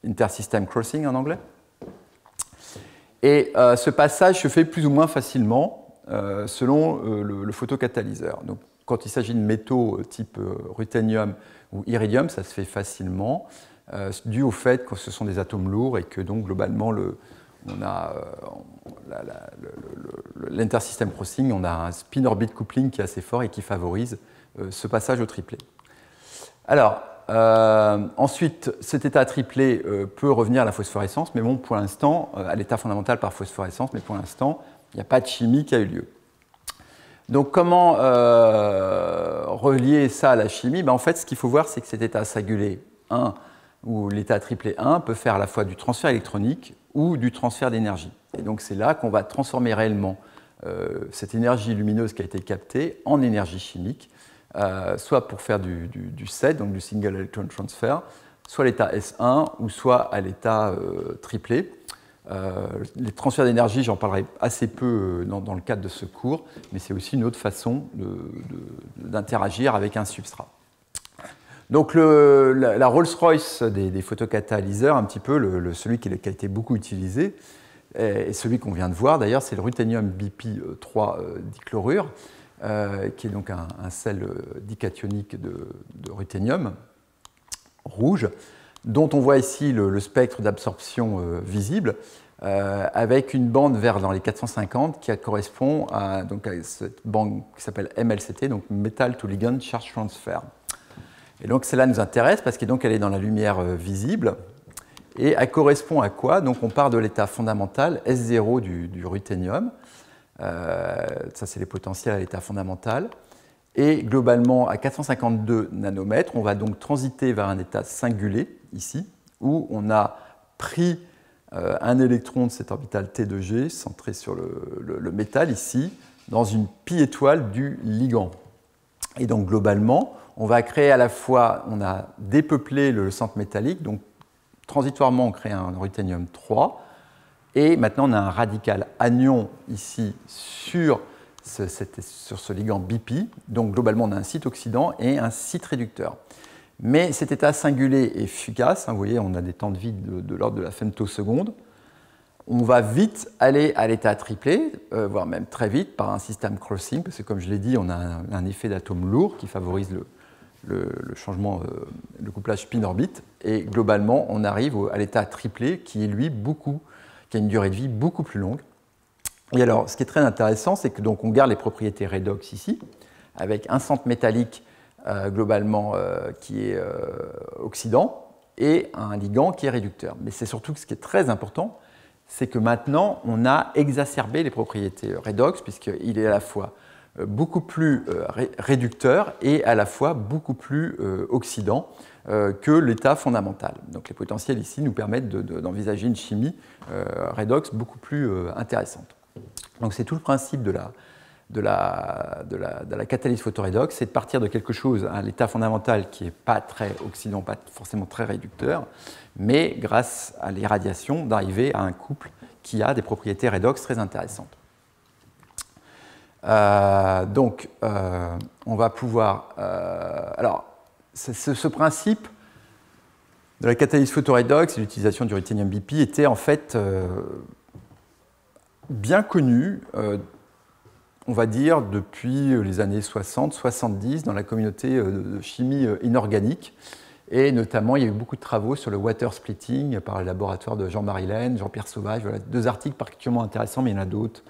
intersystem crossing en anglais. Et ce passage se fait plus ou moins facilement selon le photocatalyseur. Donc quand il s'agit de métaux type ruthénium ou iridium, ça se fait facilement, dû au fait que ce sont des atomes lourds et que donc globalement on a l'intersystem crossing, on a un spin-orbit coupling qui est assez fort et qui favorise ce passage au triplet. Alors, ensuite, cet état triplet peut revenir à la phosphorescence, mais bon, pour l'instant, à l'état fondamental par phosphorescence, mais pour l'instant, il n'y a pas de chimie qui a eu lieu. Donc, comment relier ça à la chimie? En fait, ce qu'il faut voir, c'est que cet état singulier 1 ou l'état triplet 1 peut faire à la fois du transfert électronique ou du transfert d'énergie. Et donc c'est là qu'on va transformer réellement cette énergie lumineuse qui a été captée en énergie chimique, soit pour faire du SET, donc du Single Electron Transfer, soit à l'état S1 ou soit à l'état triplé. Les transferts d'énergie, j'en parlerai assez peu dans le cadre de ce cours, mais c'est aussi une autre façon d'interagir avec un substrat. Donc la Rolls-Royce des photocatalyseurs, un petit peu celui qui a été beaucoup utilisé, et celui qu'on vient de voir d'ailleurs, c'est le ruthénium BP3 dichlorure, qui est donc un sel dicationique de ruthénium rouge, dont on voit ici le spectre d'absorption visible, avec une bande vers dans les 450 qui correspond à cette bande qui s'appelle MLCT, donc Metal to Ligand Charge Transfer. Et donc celle-là nous intéresse parce qu'elle est dans la lumière visible. Et elle correspond à quoi? Donc on part de l'état fondamental S0 du ruthénium. Ça c'est les potentiels à l'état fondamental. Et globalement, à 452 nanomètres, on va donc transiter vers un état singulier, ici, où on a pris un électron de cet orbital T2G centré sur le métal, ici, dans une pi-étoile du ligand. Et donc globalement, on va créer à la fois, on a dépeuplé le centre métallique, donc transitoirement on crée un ruthénium 3, et maintenant on a un radical anion ici sur ce ligand BP, donc globalement on a un site oxydant et un site réducteur. Mais cet état singulier est fugace, vous voyez on a des temps de vie de l'ordre de la femtoseconde. On va vite aller à l'état triplé, voire même très vite par un système crossing, parce que comme je l'ai dit, on a un effet d'atome lourd qui favorise le changement, le couplage spin-orbite. Et globalement, on arrive à l'état triplé qui est lui qui a une durée de vie beaucoup plus longue. Et alors, ce qui est très intéressant, c'est que donc on garde les propriétés redox ici, avec un centre métallique globalement qui est oxydant et un ligand qui est réducteur. Mais c'est surtout ce qui est très important, c'est que maintenant on a exacerbé les propriétés redox, puisqu'il est à la fois beaucoup plus réducteur et à la fois beaucoup plus oxydant que l'état fondamental. Donc les potentiels ici nous permettent d'envisager une chimie redox beaucoup plus intéressante. Donc c'est tout le principe de la catalyse photoredox, c'est de partir de quelque chose, à l'état fondamental qui n'est pas très oxydant, pas forcément très réducteur, mais grâce à l'irradiation, d'arriver à un couple qui a des propriétés redox très intéressantes. Donc, on va pouvoir... alors, ce principe de la catalyse photoredox et l'utilisation du ruthénium BP était en fait bien connu, on va dire, depuis les années 60-70 dans la communauté de chimie inorganique. Et notamment, il y a eu beaucoup de travaux sur le water splitting par le laboratoire de Jean-Marie Laine, Jean-Pierre Sauvage. Voilà, 2 articles particulièrement intéressants, mais il y en a d'autres.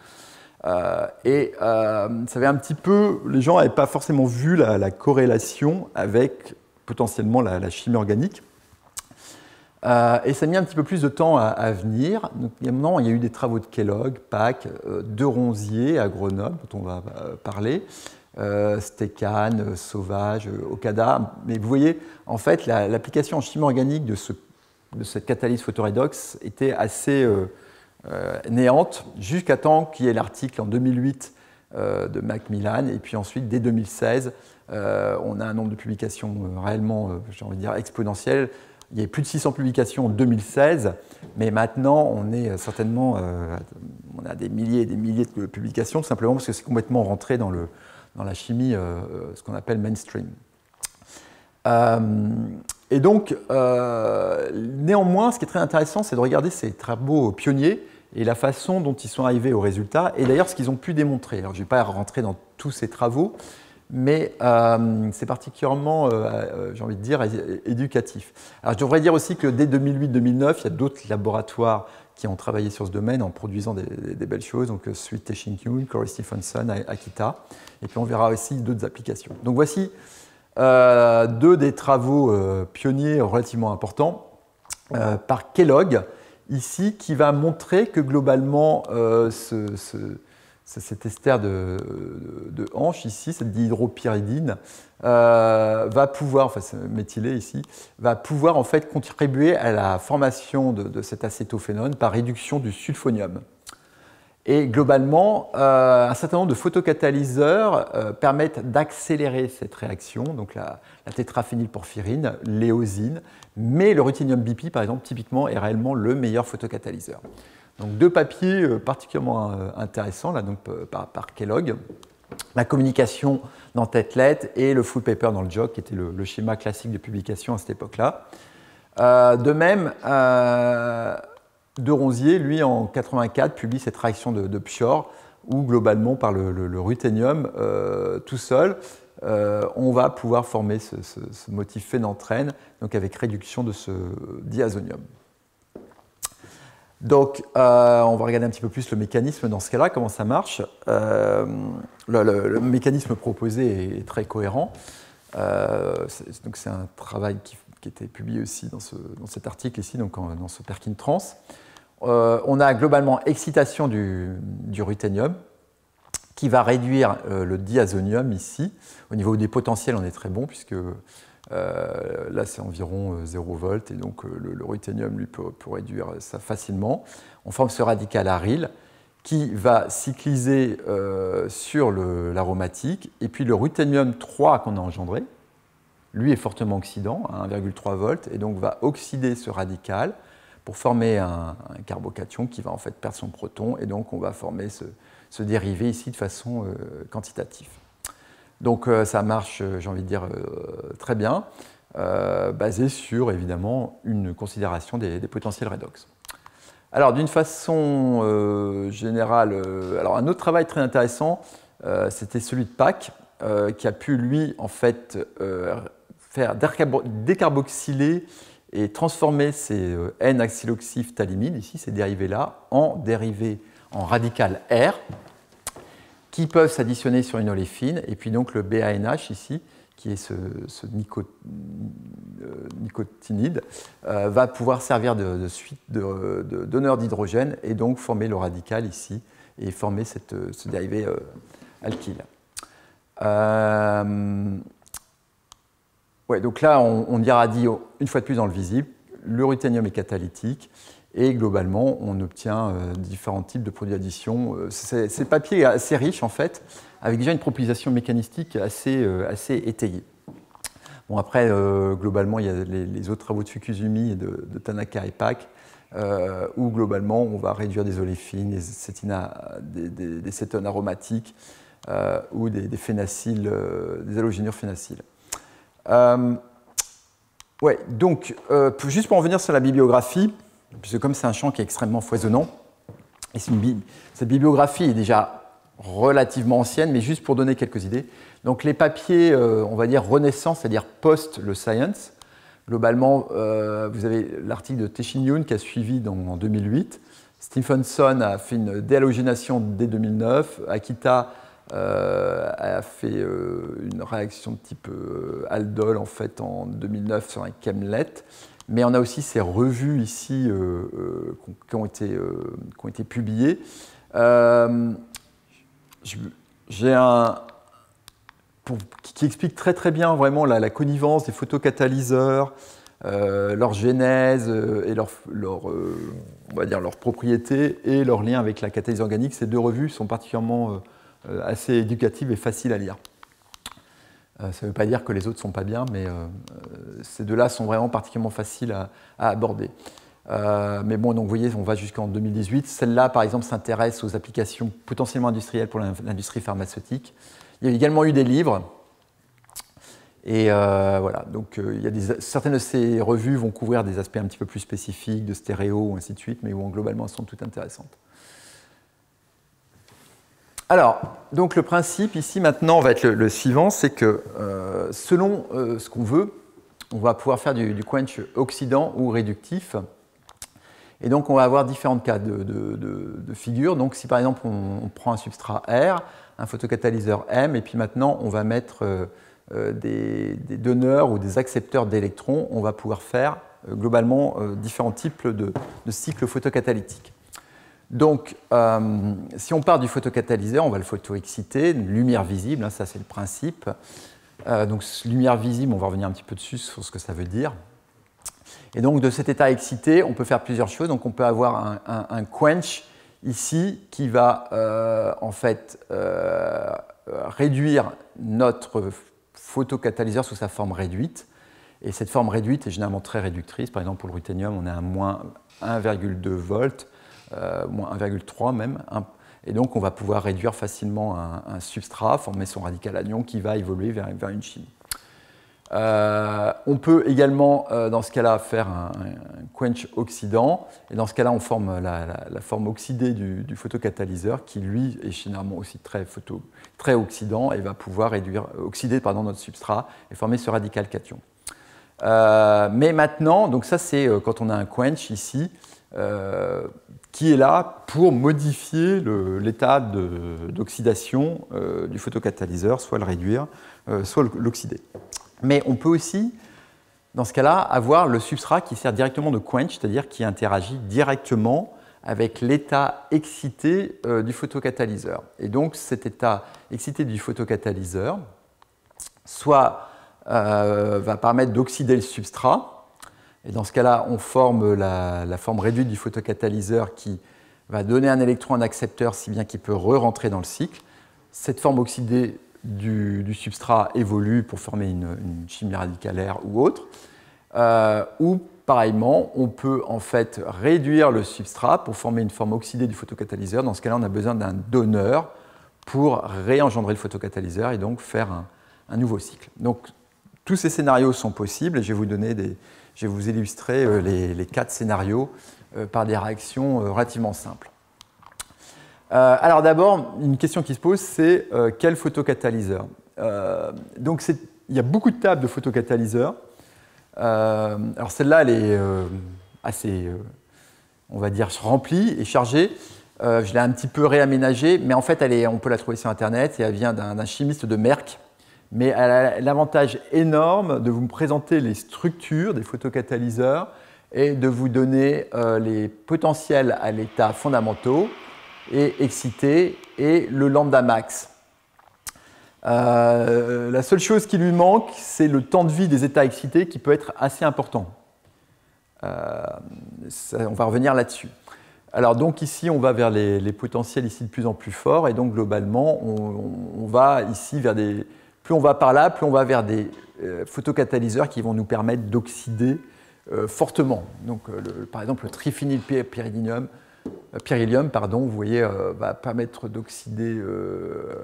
Ça avait un petit peu, les gens n'avaient pas forcément vu la corrélation avec potentiellement la chimie organique. Et ça a mis un petit peu plus de temps à venir. Donc, maintenant, il y a eu des travaux de Kellogg, Pack, de Ronzier à Grenoble, dont on va parler, Stécan, Sauvage, Okada. Mais vous voyez, en fait, l'application en chimie organique de cette catalyse photoredox était assez néante, jusqu'à temps qu'il y ait l'article en 2008 de Macmillan, et puis ensuite, dès 2016, on a un nombre de publications réellement, j'ai envie de dire, exponentiel. Il y a plus de 600 publications en 2016, mais maintenant, on est certainement, on a des milliers et des milliers de publications, simplement parce que c'est complètement rentré dans la chimie, ce qu'on appelle mainstream. Et donc, néanmoins, ce qui est très intéressant, c'est de regarder ces travaux pionniers et la façon dont ils sont arrivés au résultat, et d'ailleurs ce qu'ils ont pu démontrer. Alors, je ne vais pas rentrer dans tous ces travaux, mais c'est particulièrement, j'ai envie de dire, éducatif. Alors, je devrais dire aussi que dès 2008-2009, il y a d'autres laboratoires qui ont travaillé sur ce domaine en produisant des belles choses, donc Sweet Tae-Shin-Kyun, Corey Stephenson, Akita, et puis on verra aussi d'autres applications. Donc voici 2 des travaux pionniers relativement importants par Kellogg, ici, qui va montrer que globalement, cet ester de hanche ici, cette dihydropyridine, va pouvoir, enfin c'est méthylé ici, va pouvoir en fait contribuer à la formation de cet acétophénone par réduction du sulfonium. Et globalement, un certain nombre de photocatalyseurs permettent d'accélérer cette réaction, donc la tétraphénylporphyrine, l'éosine, mais le ruthénium BP, par exemple, typiquement, est réellement le meilleur photocatalyseur. Donc 2 papiers particulièrement intéressants là, donc, par Kellogg. La communication dans tête-lettre et le full paper dans le JOC, qui était le schéma classique de publication à cette époque-là. De même, de Ronzier, lui, en 1984, publie cette réaction de Pchor, où globalement, par le ruthénium tout seul, on va pouvoir former ce motif phénanthène, donc avec réduction de ce diazonium. Donc, on va regarder un petit peu plus le mécanisme dans ce cas-là, comment ça marche. Le mécanisme proposé est très cohérent. Donc, c'est un travail qui était publié aussi dans cet article ici, donc dans ce Perkin Trans. On a globalement excitation du ruthénium qui va réduire le diazonium ici. Au niveau des potentiels, on est très bon, puisque là, c'est environ 0 volts, et donc le ruthénium lui peut réduire ça facilement. On forme ce radical aryl qui va cycliser sur l'aromatique, et puis le ruthénium 3 qu'on a engendré, lui est fortement oxydant, à 1,3 volts, et donc va oxyder ce radical pour former un carbocation qui va en fait perdre son proton, et donc on va former ce dérivé ici de façon quantitative. Donc ça marche, j'ai envie de dire, très bien, basé sur, évidemment, une considération des potentiels redox. Alors, d'une façon générale, alors un autre travail très intéressant, c'était celui de Pack, qui a pu, lui, en fait, faire décarboxyler et transformer ces N-acéloxyphtalimides, ici ces dérivés-là, en dérivés en radical R, qui peuvent s'additionner sur une oléfine, et puis donc le BANH ici, qui est ce nicotinide, va pouvoir servir de suite de donneur d'hydrogène et donc former le radical ici et former ce dérivé alkyle. Ouais, donc là, on irradie une fois de plus dans le visible. Le ruthénium est catalytique et globalement, on obtient différents types de produits d'addition. C'est papier assez riche en fait, avec déjà une proposition mécanistique assez étayée. Bon, après, globalement, il y a les autres travaux de Fukusumi et de Tanaka et Pak, où globalement, on va réduire des oléfines, des cétones aromatiques ou des phénacyles, des halogénures phénacyles. Ouais, donc, juste pour en venir sur la bibliographie, puisque comme c'est un champ qui est extrêmement foisonnant, et cette bibliographie est déjà relativement ancienne, mais juste pour donner quelques idées. Donc les papiers, on va dire Renaissance, c'est-à-dire post le Science. Globalement, vous avez l'article de Tae-Shin Yoon qui a suivi en 2008. Stephenson a fait une déhalogénation dès 2009. Akita a fait une réaction de type aldol en fait en 2009 sur un Chemlet. Mais on a aussi ces revues ici qui ont été publiées. J'ai qui explique très très bien vraiment la connivence des photocatalyseurs, leur genèse et on va dire leurs propriétés et leur lien avec la catalyse organique. Ces deux revues sont particulièrement assez éducatives et faciles à lire. Ça ne veut pas dire que les autres ne sont pas bien, mais ces deux-là sont vraiment particulièrement faciles à aborder. Mais bon, donc vous voyez, on va jusqu'en 2018. Celle-là, par exemple, s'intéresse aux applications potentiellement industrielles pour l'industrie pharmaceutique. Il y a également eu des livres. Et voilà, donc certaines de ces revues vont couvrir des aspects un petit peu plus spécifiques, de stéréo, ou ainsi de suite, mais bon, globalement, elles sont toutes intéressantes. Alors, donc le principe ici maintenant va être le suivant, c'est que selon ce qu'on veut, on va pouvoir faire du quench oxydant ou réductif. Et donc on va avoir différents cas de figures. Donc si par exemple on prend un substrat R, un photocatalyseur M, et puis maintenant on va mettre des donneurs ou des accepteurs d'électrons, on va pouvoir faire globalement différents types de cycles photocatalytiques. Donc, si on part du photocatalyseur, on va le photoexciter, une lumière visible, hein, ça c'est le principe. Donc, lumière visible, on va revenir un petit peu dessus sur ce que ça veut dire. Et donc, de cet état excité, on peut faire plusieurs choses. Donc, on peut avoir un quench ici qui va en fait réduire notre photocatalyseur sous sa forme réduite. Et cette forme réduite est généralement très réductrice. Par exemple, pour le ruthénium, on est à moins 1,2 volts. Moins 1,3 même, et donc on va pouvoir réduire facilement un substrat, former son radical anion qui va évoluer vers une chimie. On peut également, dans ce cas-là, faire un quench oxydant, et dans ce cas-là, on forme la forme oxydée du photocatalyseur qui, lui, est généralement aussi très oxydant et va pouvoir oxyder notre substrat et former ce radical cation. Mais maintenant, donc ça c'est quand on a un quench ici, qui est là pour modifier l'état d'oxydation du photocatalyseur, soit le réduire, soit l'oxyder. Mais on peut aussi, dans ce cas-là, avoir le substrat qui sert directement de quench, c'est-à-dire qui interagit directement avec l'état excité du photocatalyseur. Et donc cet état excité du photocatalyseur, soit va permettre d'oxyder le substrat, et dans ce cas-là, on forme la forme réduite du photocatalyseur qui va donner un électron à un accepteur, si bien qu'il peut re-rentrer dans le cycle. Cette forme oxydée du substrat évolue pour former une chimie radicalaire ou autre. Ou, pareillement, on peut en fait réduire le substrat pour former une forme oxydée du photocatalyseur. Dans ce cas-là, on a besoin d'un donneur pour réengendrer le photocatalyseur et donc faire un nouveau cycle. Donc, tous ces scénarios sont possibles et je vais vous illustrer les 4 scénarios par des réactions relativement simples. Alors d'abord, une question qui se pose, c'est quel photocatalyseur? Donc c'est il y a beaucoup de tables de photocatalyseurs. Alors celle-là, elle est assez, on va dire, remplie et chargée. Je l'ai un petit peu réaménagée, mais en fait, on peut la trouver sur Internet et elle vient d'un chimiste de Merck. Mais elle a l'avantage énorme de vous présenter les structures des photocatalyseurs et de vous donner les potentiels à l'état fondamentaux et excités et le lambda max. La seule chose qui lui manque, c'est le temps de vie des états excités qui peut être assez important. On va revenir là-dessus. Alors donc ici, on va vers les potentiels ici de plus en plus forts et donc globalement, on va ici vers des... Plus on va par là, plus on va vers des photocatalyseurs qui vont nous permettre d'oxyder fortement. Donc par exemple, le triphénylpyridinium, vous voyez, va permettre d'oxyder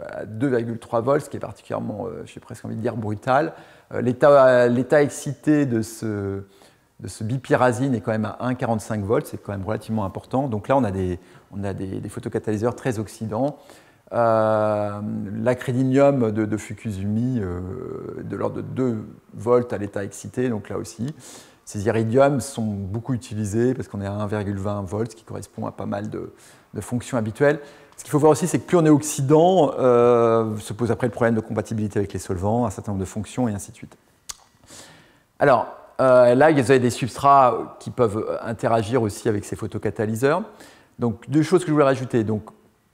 à 2,3 volts, ce qui est particulièrement, j'ai presque envie de dire, brutal. L'état excité de ce bipyrazine est quand même à 1,45 volts, c'est quand même relativement important. Donc là, on a des photocatalyseurs très oxydants. L'acridinium de Fukusumi, de l'ordre de 2 volts à l'état excité, donc là aussi. Ces iridiums sont beaucoup utilisés parce qu'on est à 1,20 volts, ce qui correspond à pas mal de fonctions habituelles. Ce qu'il faut voir aussi, c'est que plus on est oxydant, se pose après le problème de compatibilité avec les solvants, un certain nombre de fonctions et ainsi de suite. Alors, là, vous avez des substrats qui peuvent interagir aussi avec ces photocatalyseurs. Donc, deux choses que je voulais rajouter. Donc,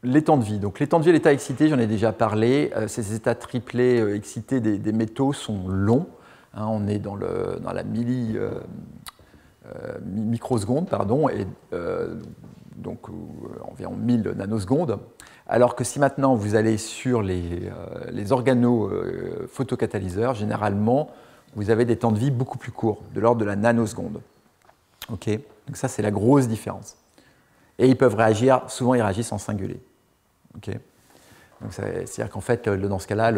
les temps de vie. Donc, les temps de vie et l'état excité, j'en ai déjà parlé. Ces états triplés excités des métaux sont longs. Hein, on est dans la microseconde, pardon, et donc environ 1000 nanosecondes. Alors que si maintenant vous allez sur les organo-photocatalyseurs, généralement, vous avez des temps de vie beaucoup plus courts, de l'ordre de la nanoseconde. Okay, donc ça, c'est la grosse différence. Et ils peuvent réagir, souvent ils réagissent en singulé. Okay, donc c'est-à-dire qu'en fait, dans ce cas-là,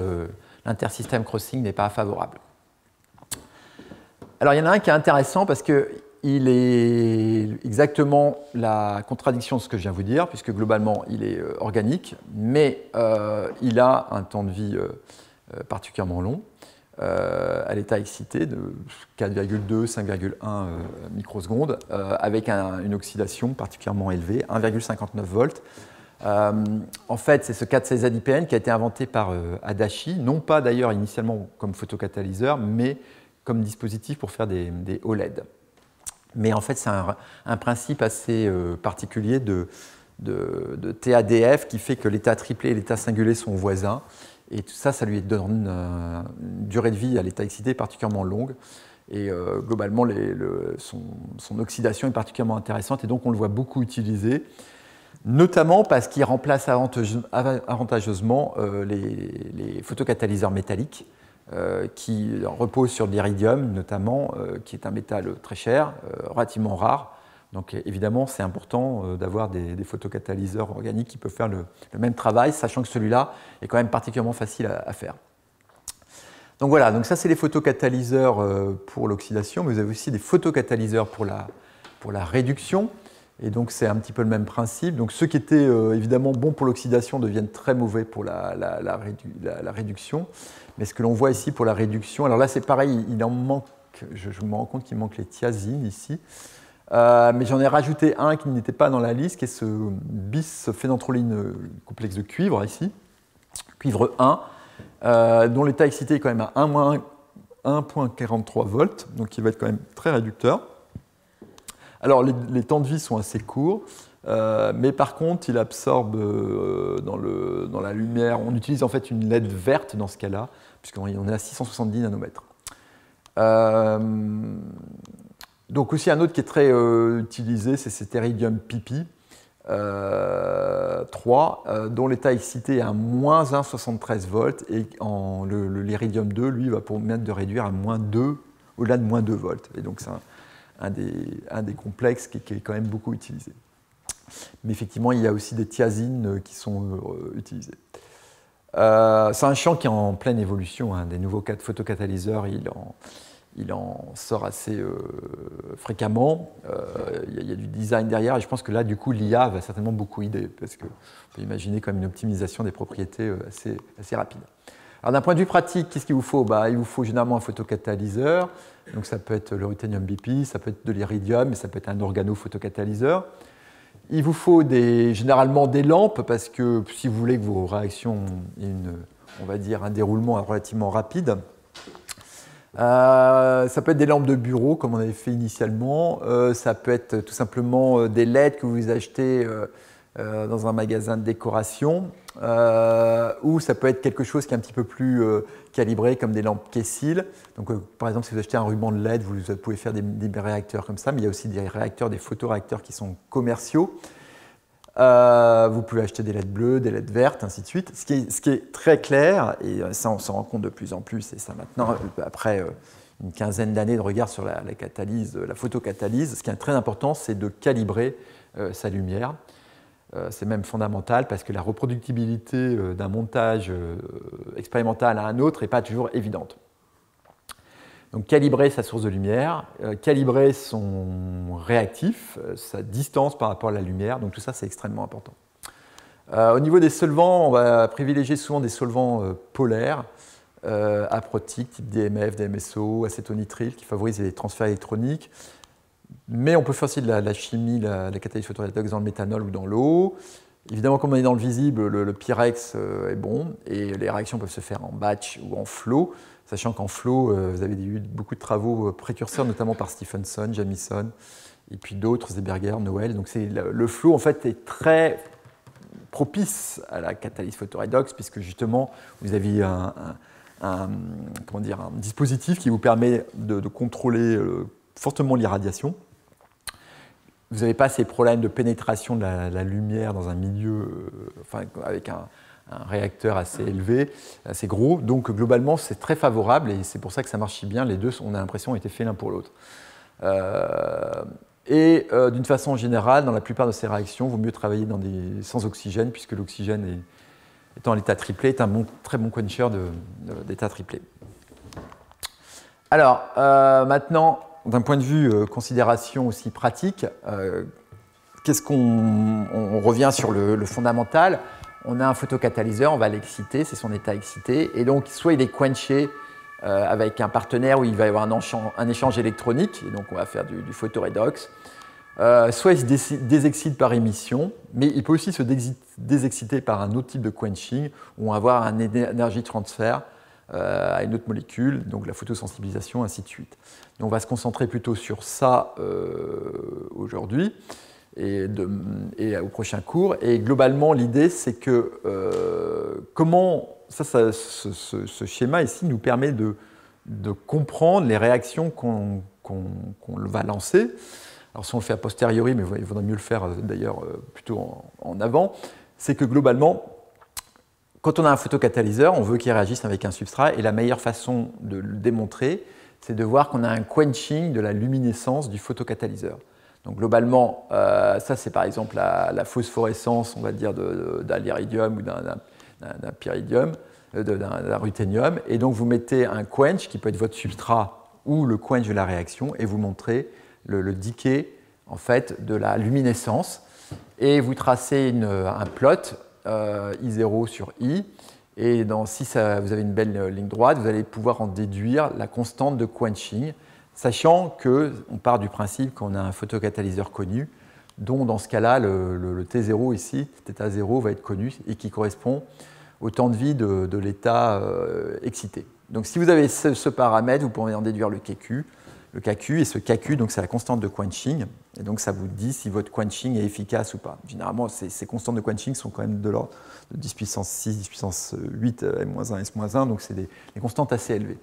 l'intersystème crossing n'est pas favorable. Alors il y en a un qui est intéressant parce qu'il est exactement la contradiction de ce que je viens de vous dire, puisque globalement il est organique, mais il a un temps de vie particulièrement long, à l'état excité de 4,2, 5,1 microsecondes, avec une oxydation particulièrement élevée, 1,59 volts. En fait, c'est ce 4,16-ADPN qui a été inventé par Adachi, non pas d'ailleurs initialement comme photocatalyseur, mais comme dispositif pour faire des OLED. Mais en fait, c'est un principe assez particulier de TADF qui fait que l'état triplé et l'état singulé sont voisins. Et tout ça, ça lui donne une durée de vie à l'état excité particulièrement longue. Et globalement, son oxydation est particulièrement intéressante et donc on le voit beaucoup utilisé, notamment parce qu'il remplace avantageusement les photocatalyseurs métalliques qui reposent sur l'iridium, notamment, qui est un métal très cher, relativement rare. Donc évidemment, c'est important d'avoir des photocatalyseurs organiques qui peuvent faire le même travail, sachant que celui-là est quand même particulièrement facile à faire. Donc voilà, donc ça c'est les photocatalyseurs pour l'oxydation, mais vous avez aussi des photocatalyseurs pour la réduction. Et donc c'est un petit peu le même principe. Donc ceux qui étaient évidemment bons pour l'oxydation deviennent très mauvais pour la réduction. Mais ce que l'on voit ici pour la réduction, alors là c'est pareil, il en manque, je me rends compte qu'il manque les thiazines ici. Mais j'en ai rajouté un qui n'était pas dans la liste, qui est ce bisphénanthroline complexe de cuivre ici, cuivre 1, dont l'état excité est quand même à 1,43 volts, donc il va être quand même très réducteur. Alors les temps de vie sont assez courts, mais par contre il absorbe dans la lumière, on utilise en fait une LED verte dans ce cas-là, puisqu'on est à 670 nanomètres. Donc aussi un autre qui est très utilisé, c'est cet iridium pipi 3, dont l'état excité est à moins 1,73 volts, et l'iridium 2, lui, va permettre de réduire à moins 2, au-delà de moins 2 volts. Et donc c'est un des complexes qui est quand même beaucoup utilisé. Mais effectivement, il y a aussi des thiazines qui sont utilisées. C'est un champ qui est en pleine évolution, hein. Des nouveaux cas de photocatalyseurs, il en sort assez fréquemment. Il y a du design derrière, et je pense que là, du coup, l'IA va certainement beaucoup aider, parce qu'on peut imaginer comme une optimisation des propriétés assez rapide. Alors d'un point de vue pratique, qu'est-ce qu'il vous faut? Il vous faut généralement un photocatalyseur. Donc ça peut être le ruthénium BP, ça peut être de l'iridium, mais ça peut être un organofotocatalyseur. Il vous faut généralement des lampes, parce que si vous voulez que vos réactions aient on va dire un déroulement relativement rapide, ça peut être des lampes de bureau, comme on avait fait initialement. Ça peut être tout simplement des LED que vous achetez dans un magasin de décoration. Ou ça peut être quelque chose qui est un petit peu plus calibré, comme des lampes Kessil. Donc, par exemple, si vous achetez un ruban de LED, vous pouvez faire des réacteurs comme ça, mais il y a aussi des réacteurs, des photoréacteurs qui sont commerciaux. Vous pouvez acheter des LED bleues, des LED vertes, ainsi de suite. Ce qui est très clair, et ça on s'en rend compte de plus en plus, et ça maintenant, après une quinzaine d'années de regard sur la catalyse, la photocatalyse, ce qui est très important, c'est de calibrer sa lumière. C'est même fondamental parce que la reproductibilité d'un montage expérimental à un autre n'est pas toujours évidente. Donc calibrer sa source de lumière, calibrer son réactif, sa distance par rapport à la lumière, donc tout ça c'est extrêmement important. Au niveau des solvants, on va privilégier souvent des solvants polaires, aprotiques, type DMF, DMSO, acétonitrile, qui favorisent les transferts électroniques. Mais on peut faire aussi de la chimie, la catalyse photorédox dans le méthanol ou dans l'eau. Évidemment, comme on est dans le visible, le Pyrex est bon et les réactions peuvent se faire en batch ou en flow, sachant qu'en flow, vous avez eu beaucoup de travaux précurseurs, notamment par Stephenson, Jamison, et puis d'autres, Zeberger, Noël. Donc le flow, en fait, est très propice à la catalyse photorédox, puisque justement, vous avez un dispositif qui vous permet de contrôler fortement l'irradiation. Vous n'avez pas ces problèmes de pénétration de la lumière dans un milieu avec un réacteur assez élevé, assez gros. Donc globalement, c'est très favorable et c'est pour ça que ça marche si bien. Les deux, on a l'impression, ont été faits l'un pour l'autre. D'une façon générale, dans la plupart de ces réactions, il vaut mieux travailler sans oxygène, puisque l'oxygène, étant en état triplé, est un très bon quencher d'état triplé. Alors, maintenant, d'un point de vue considération aussi pratique, on revient sur le fondamental. On a un photocatalyseur, on va l'exciter, c'est son état excité, et donc soit il est quenché avec un partenaire où il va y avoir un échange électronique, et donc on va faire du photoredox, soit il se désexcite par émission, mais il peut aussi se désexciter par un autre type de quenching, où on va avoir un énergie transfert à une autre molécule, donc la photosensibilisation, ainsi de suite. Donc on va se concentrer plutôt sur ça aujourd'hui et au prochain cours. Et globalement, l'idée, c'est que ce schéma ici nous permet de comprendre les réactions qu'on va lancer. Alors si on le fait a posteriori, mais il vaudrait mieux le faire d'ailleurs plutôt en avant, c'est que globalement, quand on a un photocatalyseur, on veut qu'il réagisse avec un substrat, et la meilleure façon de le démontrer, c'est de voir qu'on a un quenching de la luminescence du photocatalyseur. Donc globalement, ça c'est par exemple la phosphorescence, on va dire, d'un iridium ou d'un pyridium, d'un ruthénium, et donc vous mettez un quench qui peut être votre substrat ou le quench de la réaction, et vous montrez le decay en fait, de la luminescence, et vous tracez un plot I0 sur I, et si vous avez une belle ligne droite, vous allez pouvoir en déduire la constante de quenching, sachant qu'on part du principe qu'on a un photocatalyseur connu, dont dans ce cas-là, le T0 ici, cet état 0 va être connu et qui correspond au temps de vie de l'état excité. Donc si vous avez ce paramètre, vous pouvez en déduire le KQ, et ce KQ, donc c'est la constante de quenching, et donc ça vous dit si votre quenching est efficace ou pas. Généralement, ces constantes de quenching sont quand même de l'ordre de 10 puissance 6, 10 puissance 8, M-1, S-1, donc c'est des constantes assez élevées.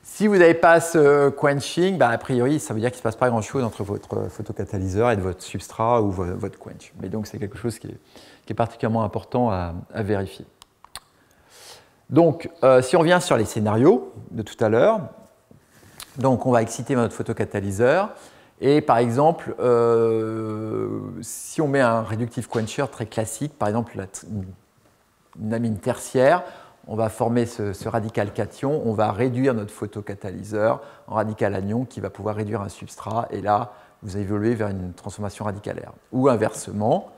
Si vous n'avez pas ce quenching, a priori, ça veut dire qu'il ne se passe pas grand-chose entre votre photocatalyseur et votre substrat ou votre quench. Mais donc c'est quelque chose qui est particulièrement important à vérifier. Donc, si on revient sur les scénarios de tout à l'heure, donc on va exciter notre photocatalyseur, et par exemple, si on met un réductif quencher très classique, par exemple une amine tertiaire, on va former ce radical cation, on va réduire notre photocatalyseur en radical anion qui va pouvoir réduire un substrat, et là, vous évoluez vers une transformation radicalaire. Ou inversement,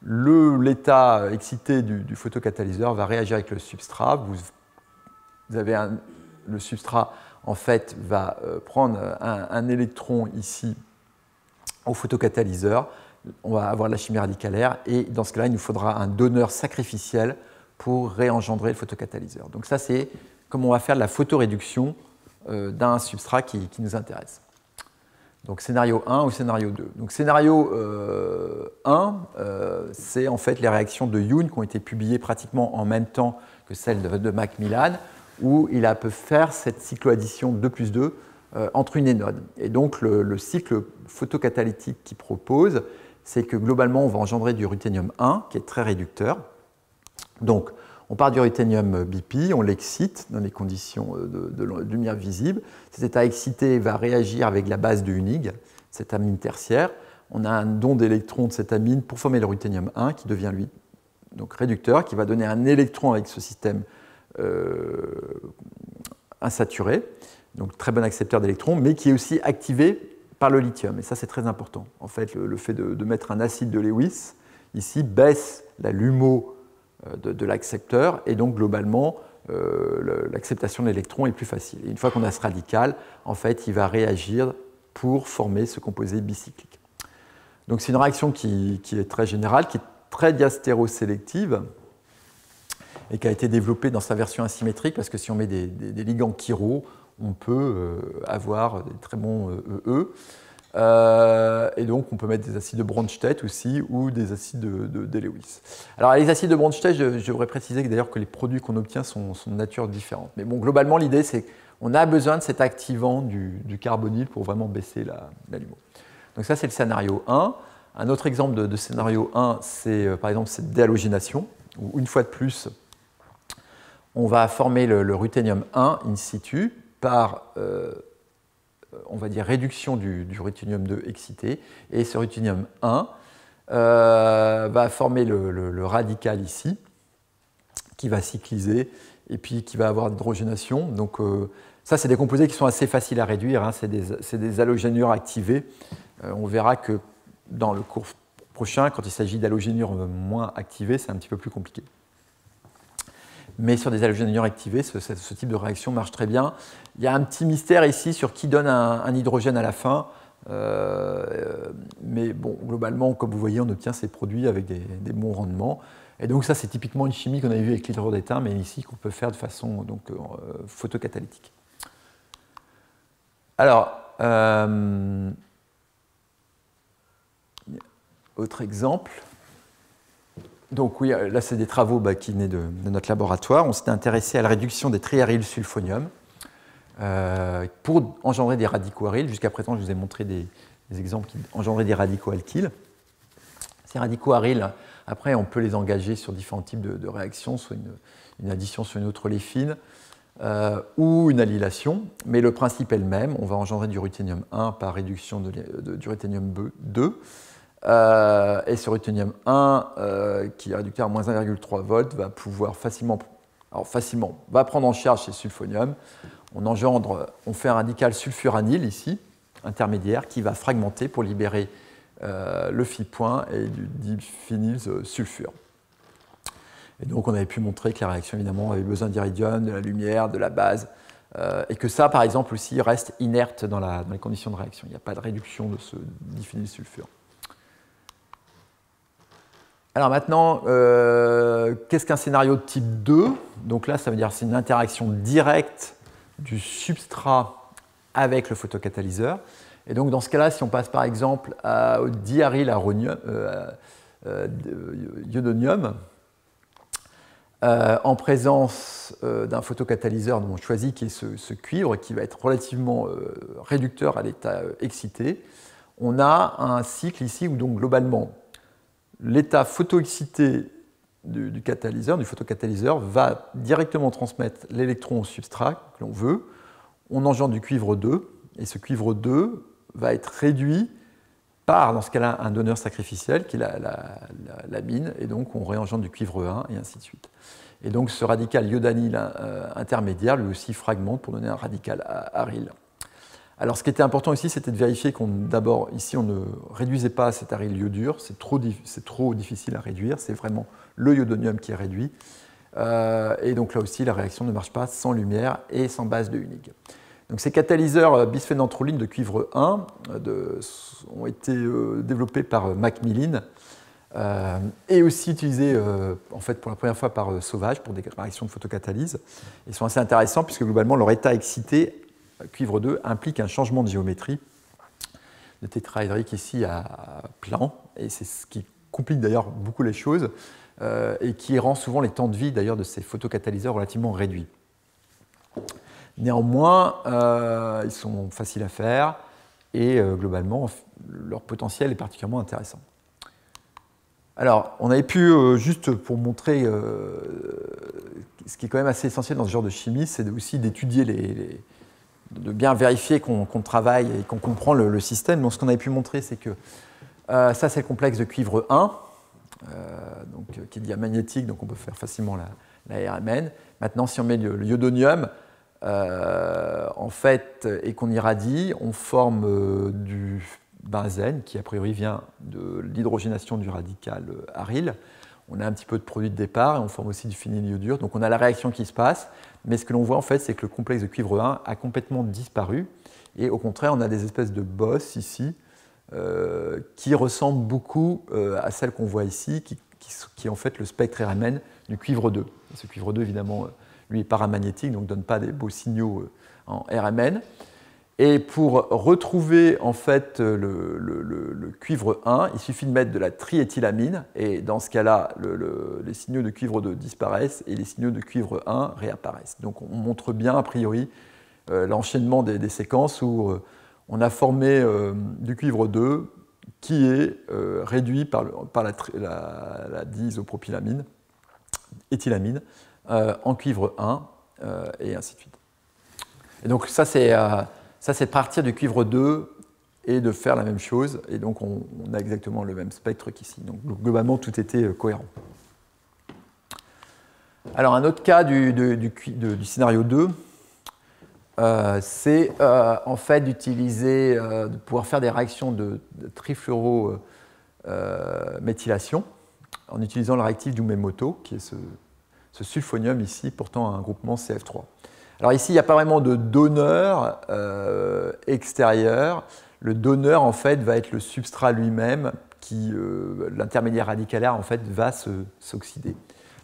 l'état excité du photocatalyseur va réagir avec le substrat. Vous avez le substrat, en fait, va prendre un électron ici au photocatalyseur. On va avoir la chimie radicalaire et dans ce cas-là, il nous faudra un donneur sacrificiel pour réengendrer le photocatalyseur. Donc ça, c'est comment on va faire de la photoréduction d'un substrat qui nous intéresse. Donc scénario 1 ou scénario 2. Donc scénario 1, c'est en fait les réactions de Youn qui ont été publiées pratiquement en même temps que celles de Macmillan, où il a pu faire cette cycloaddition 2+2 entre une énode. Et donc le cycle photocatalytique qu'il propose, c'est que globalement on va engendrer du ruthénium 1 qui est très réducteur. Donc on part du ruthénium BP, on l'excite dans les conditions de lumière visible. Cet état excité va réagir avec la base de Hunig, cette amine tertiaire. On a un don d'électrons de cette amine pour former le ruthénium 1 qui devient lui donc réducteur, qui va donner un électron avec ce système insaturé, donc très bon accepteur d'électrons, mais qui est aussi activé par le lithium. Et ça, c'est très important. En fait, le fait de mettre un acide de Lewis ici baisse la LUMO de l'accepteur, et donc globalement, l'acceptation de l'électron est plus facile. Et une fois qu'on a ce radical, en fait, il va réagir pour former ce composé bicyclique. Donc c'est une réaction qui est très générale, qui est très diastérosélective, et qui a été développée dans sa version asymétrique, parce que si on met des ligands chiro, on peut avoir des très bons E. Et donc, on peut mettre des acides de Bronsted aussi, ou des acides de Lewis. Alors, les acides de Bronsted, je voudrais préciser d'ailleurs que les produits qu'on obtient sont de nature différente. Mais bon, globalement, l'idée, c'est qu'on a besoin de cet activant du carbonyle pour vraiment baisser la LUMO. Donc ça, c'est le scénario 1. Un autre exemple de scénario 1, c'est par exemple cette déhalogénation, où une fois de plus, on va former le ruthénium 1 in situ par on va dire réduction du ruthénium 2 excité, et ce ruthénium 1 va former le radical ici, qui va cycliser, et puis qui va avoir d'hydrogénation. Donc ça, c'est des composés qui sont assez faciles à réduire, hein. C'est des halogénures activés. On verra que dans le cours prochain, quand il s'agit d'halogénures moins activées, c'est un petit peu plus compliqué. Mais sur des halogénures activées, ce type de réaction marche très bien. Il y a un petit mystère ici sur qui donne un hydrogène à la fin. Mais bon, globalement, comme vous voyez, on obtient ces produits avec des bons rendements. Et donc ça, c'est typiquement une chimie qu'on avait vue avec l'hydrure d'étain, mais ici qu'on peut faire de façon donc, photocatalytique. Alors, autre exemple. Donc oui, là c'est des travaux qui venaient de notre laboratoire. On s'était intéressé à la réduction des triarylsulfonium pour engendrer des radicaux aryles. Jusqu'à présent, je vous ai montré des exemples qui engendraient des radicaux alkyles. Ces radicaux aryles, après, on peut les engager sur différents types de réactions, soit une addition sur une autre oléfine ou une allylation. Mais le principe est le même. On va engendrer du ruthénium 1 par réduction du ruthénium 2. Et ce ruthénium 1, qui est réducteur à moins 1,3 volts, va pouvoir facilement, va prendre en charge ces sulfoniums. On fait un radical sulfuranyle ici, intermédiaire, qui va fragmenter pour libérer le phi point et du diphénylsulfure. Et donc on avait pu montrer que la réaction évidemment avait besoin d'iridium, de la lumière, de la base, et que ça par exemple aussi reste inerte dans les conditions de réaction. Il n'y a pas de réduction de ce diphénylsulfure. Alors maintenant, qu'est-ce qu'un scénario de type 2? Donc là, ça veut dire que c'est une interaction directe du substrat avec le photocatalyseur. Et donc dans ce cas-là, si on passe par exemple au diaryl iodonium, en présence d'un photocatalyseur dont on choisit qui est ce cuivre, qui va être relativement réducteur à l'état excité, on a un cycle ici où donc globalement, l'état photoexcité du catalyseur, du photocatalyseur, va directement transmettre l'électron au substrat que l'on veut. On engendre du cuivre 2, et ce cuivre 2 va être réduit par, dans ce cas-là, un donneur sacrificiel, qui est la mine, et donc on réengendre du cuivre 1, et ainsi de suite. Et donc ce radical iodanyle intermédiaire, lui aussi fragmente pour donner un radical aryl. Alors, ce qui était important ici, c'était de vérifier d'abord, ici, on ne réduisait pas cet aryle iodure, c'est trop difficile à réduire, c'est vraiment le iodonium qui est réduit. Et donc là aussi, la réaction ne marche pas sans lumière et sans base de Hunig. Donc ces catalyseurs bisphénanthroline de cuivre 1 ont été développés par Macmillan et aussi utilisés en fait, pour la première fois par Sauvage pour des réactions de photocatalyse. Ils sont assez intéressants puisque globalement leur état excité, cuivre 2, implique un changement de géométrie. Le tétraédrique ici à plan, et c'est ce qui complique d'ailleurs beaucoup les choses et qui rend souvent les temps de vie d'ailleurs de ces photocatalyseurs relativement réduits. Néanmoins, ils sont faciles à faire et globalement, leur potentiel est particulièrement intéressant. Alors, on avait pu, juste pour montrer ce qui est quand même assez essentiel dans ce genre de chimie, c'est aussi d'étudier de bien vérifier qu'on travaille et qu'on comprend le système. Donc, ce qu'on avait pu montrer, c'est que ça, c'est le complexe de cuivre 1, qui est diamagnétique, donc on peut faire facilement la RMN. Maintenant, si on met le iodonium, en fait, et qu'on irradie, on forme du benzène, qui a priori vient de l'hydrogénation du radical aryl. On a un petit peu de produit de départ, et on forme aussi du phényliodure. Donc on a la réaction qui se passe, mais ce que l'on voit en fait, c'est que le complexe de cuivre 1 a complètement disparu, et au contraire, on a des espèces de bosses ici, qui ressemblent beaucoup à celles qu'on voit ici, qui est en fait le spectre RMN du cuivre 2. Et ce cuivre 2, évidemment, lui est paramagnétique, donc ne donne pas des beaux signaux en RMN. Et pour retrouver en fait le cuivre 1, il suffit de mettre de la triéthylamine, et dans ce cas-là, les signaux de cuivre 2 disparaissent et les signaux de cuivre 1 réapparaissent. Donc on montre bien, a priori, l'enchaînement des séquences où on a formé du cuivre 2 qui est réduit par la diisopropylamine, éthylamine, en cuivre 1, et ainsi de suite. Et donc ça, c'est de partir du cuivre 2 et de faire la même chose, et donc on a exactement le même spectre qu'ici. Donc globalement, tout était cohérent. Alors un autre cas du scénario 2, c'est en fait d'utiliser, de pouvoir faire des réactions de trifluorométhylation en utilisant le réactif d'Umemoto, qui est ce sulfonium ici, portant un groupement CF3. Alors ici, il n'y a pas vraiment de donneur extérieur. Le donneur, en fait, va être le substrat lui-même, l'intermédiaire radicalaire, en fait, va s'oxyder.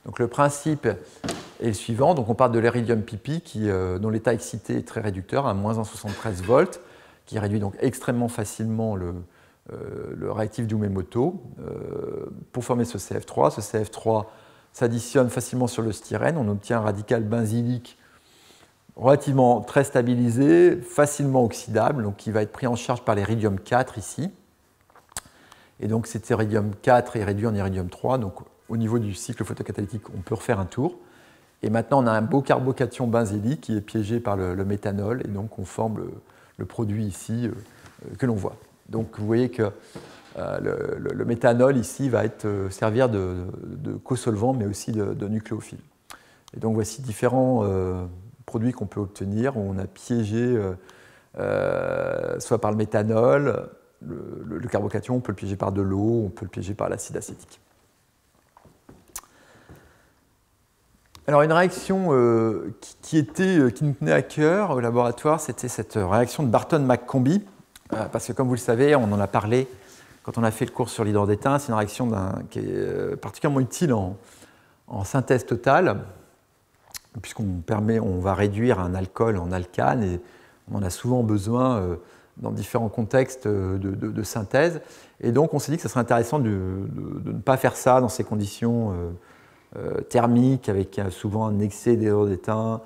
Donc le principe est le suivant. Donc on part de l'iridium pipi, dont l'état excité est très réducteur, à moins 1,73 volts, qui réduit donc extrêmement facilement le réactif d'Umemoto pour former ce CF3. Ce CF3 s'additionne facilement sur le styrène. On obtient un radical benzylique relativement très stabilisé, facilement oxydable, donc qui va être pris en charge par l'iridium 4 ici. Et donc cet iridium 4 est réduit en iridium 3, donc au niveau du cycle photocatalytique, on peut refaire un tour. Et maintenant, on a un beau carbocation benzylique qui est piégé par le méthanol, et donc on forme le produit ici que l'on voit. Donc vous voyez que le méthanol ici va servir de cosolvant, mais aussi de nucléophile. Et donc voici différents produits qu'on peut obtenir, où on a piégé soit par le méthanol, le carbocation, on peut le piéger par de l'eau, on peut le piéger par l'acide acétique. Alors une réaction qui nous tenait à cœur au laboratoire, c'était cette réaction de Barton-McCombie, parce que comme vous le savez, on en a parlé quand on a fait le cours sur l'hydrure d'étain, c'est une réaction qui est particulièrement utile en synthèse totale, puisqu'on va réduire un alcool en alcane, et on en a souvent besoin dans différents contextes de synthèse. Et donc on s'est dit que ce serait intéressant de ne pas faire ça dans ces conditions thermiques, avec souvent un excès d'hydrure d'étain,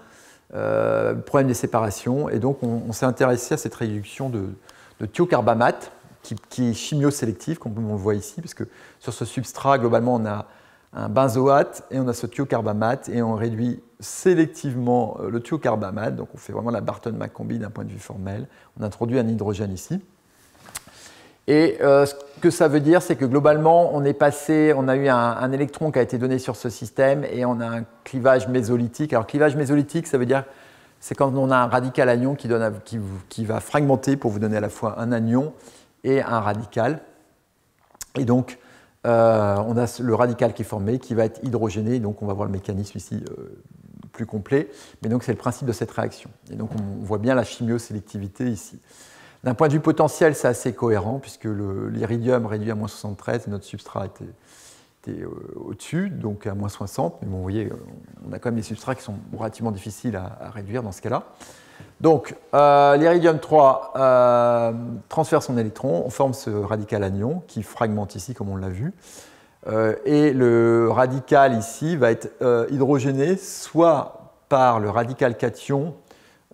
problème des séparations. Et donc on s'est intéressé à cette réduction de thiocarbamate, qui est chimiosélective, comme on le voit ici, parce que sur ce substrat, globalement, on a un benzoate et on a ce thiocarbamate, et on réduit sélectivement le thiocarbamate, donc on fait vraiment la Barton-McCombie d'un point de vue formel. On introduit un hydrogène ici. Et ce que ça veut dire, c'est que globalement, on a eu un électron qui a été donné sur ce système, et on a un clivage mésolithique. Alors clivage mésolithique, ça veut dire c'est quand on a un radical anion qui va fragmenter pour vous donner à la fois un anion et un radical. Et donc, on a le radical qui est formé, qui va être hydrogéné. Donc, on va voir le mécanisme ici plus complet. Mais donc, c'est le principe de cette réaction. Et donc, on voit bien la chimiosélectivité ici. D'un point de vue potentiel, c'est assez cohérent, puisque l'iridium réduit à moins 73, et notre substrat était au-dessus, donc à moins 60. Mais bon, vous voyez, on a quand même des substrats qui sont relativement difficiles à réduire dans ce cas-là. Donc, l'iridium 3 transfère son électron, on forme ce radical anion qui fragmente ici, comme on l'a vu. Et le radical ici va être hydrogéné soit par le radical cation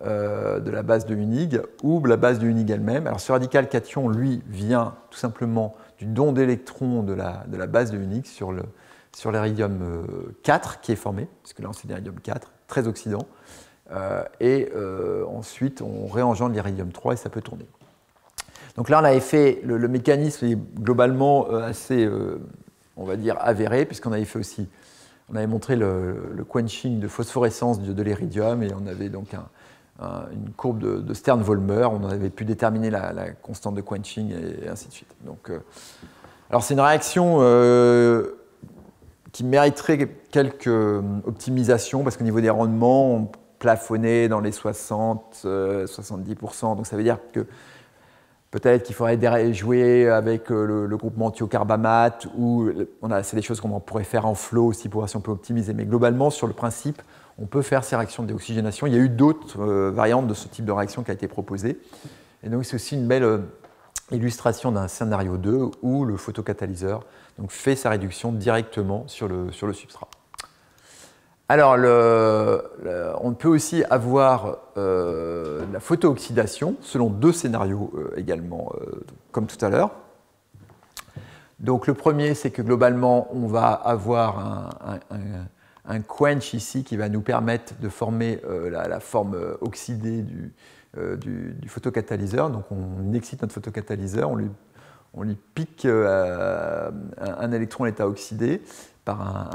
de la base de Hunig ou la base de Hunig elle-même. Alors, ce radical cation, lui, vient tout simplement du don d'électrons de la base de Hunig sur l'iridium 4 qui est formé, parce que là, c'est l'iridium 4, très oxydant. Ensuite, on réengendre l'iridium 3 et ça peut tourner. Donc là, on avait fait, le mécanisme est globalement assez, on va dire, avéré, puisqu'on avait fait aussi, on avait montré le quenching de phosphorescence de l'iridium, et on avait donc une courbe de Stern-Volmer, on avait pu déterminer la constante de quenching et ainsi de suite. Donc, alors c'est une réaction qui mériterait quelques optimisations, parce qu'au niveau des rendements, on plafonnait dans les 60-70%, donc ça veut dire que peut-être qu'il faudrait jouer avec le groupement thiocarbamate, ou c'est des choses qu'on pourrait faire en flow aussi pour voir si on peut optimiser. Mais globalement, sur le principe, on peut faire ces réactions de déoxygénation. Il y a eu d'autres variantes de ce type de réaction qui a été proposée. Et donc, c'est aussi une belle illustration d'un scénario 2 où le photocatalyseur donc, fait sa réduction directement sur le substrat. Alors, on peut aussi avoir la photooxydation selon deux scénarios également, comme tout à l'heure. Donc, le premier, c'est que globalement, on va avoir un quench ici qui va nous permettre de former la forme oxydée du photocatalyseur. Donc, on excite notre photocatalyseur, on lui pique un électron à l'état oxydé par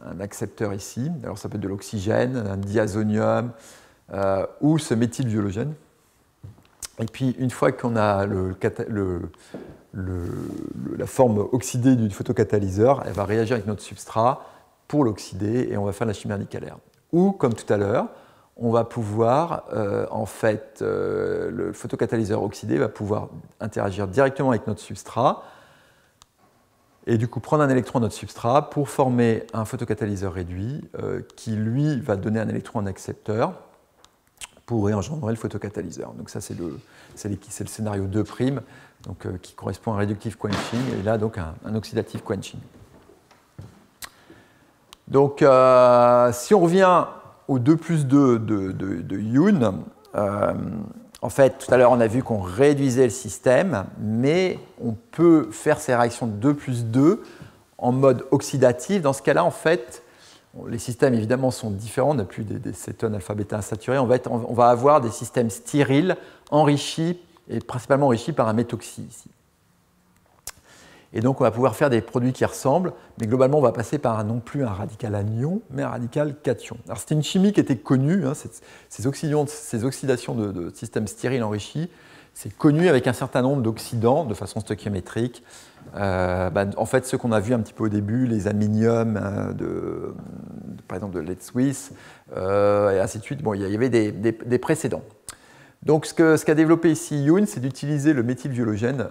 un accepteur ici. Alors ça peut être de l'oxygène, un diazonium ou ce méthylviologène. Et puis une fois qu'on a la forme oxydée du photocatalyseur, elle va réagir avec notre substrat pour l'oxyder et on va faire la chimie radicalaire. Ou comme tout à l'heure, on va pouvoir, le photocatalyseur oxydé va pouvoir interagir directement avec notre substrat et du coup prendre un électron à notre substrat pour former un photocatalyseur réduit qui, lui, va donner un électron à un accepteur pour réengendrer le photocatalyseur. Donc ça, c'est le scénario 2', donc, qui correspond à un réductive quenching, et là, donc, un oxydative quenching. Donc, si on revient au 2+2 de Youn, en fait, tout à l'heure, on a vu qu'on réduisait le système, mais on peut faire ces réactions de 2+2 en mode oxydatif. Dans ce cas-là, en fait, les systèmes, évidemment, sont différents. On n'a plus des cétones alpha-bêta insaturés. On va avoir des systèmes stériles, enrichis, et principalement enrichis par un méthoxy ici. Et donc, on va pouvoir faire des produits qui ressemblent, mais globalement, on va passer par non plus un radical anion, mais un radical cation. Alors, c'était une chimie qui était connue, hein, ces oxydations de systèmes stériles enrichis, c'est connu avec un certain nombre d'oxydants de façon stoichiométrique. En fait, ceux qu'on a vus un petit peu au début, les aminiums, par exemple de Let's Swiss, et ainsi de suite, bon, il y avait des précédents. Donc, ce qu'a développé ici Youn, c'est d'utiliser le méthylviologène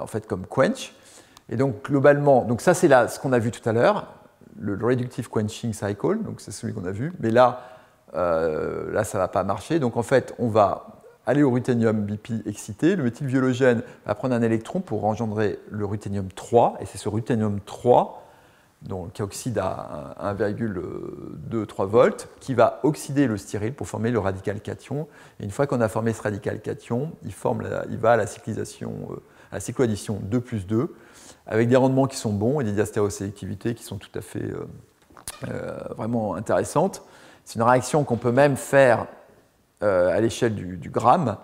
en fait, comme quench. Et donc, globalement, donc ça, c'est ce qu'on a vu tout à l'heure, le reductive quenching cycle, donc c'est celui qu'on a vu. Mais là ça ne va pas marcher. Donc, en fait, on va aller au ruthénium BP excité. Le méthylviologène va prendre un électron pour engendrer le ruthénium 3. Et c'est ce ruthénium 3 qui oxyde à 1,23 volts, qui va oxyder le styryle pour former le radical cation. Et une fois qu'on a formé ce radical cation, il va à la cycloaddition 2+2, avec des rendements qui sont bons et des diastérosélectivités qui sont tout à fait vraiment intéressantes. C'est une réaction qu'on peut même faire à l'échelle du gramme,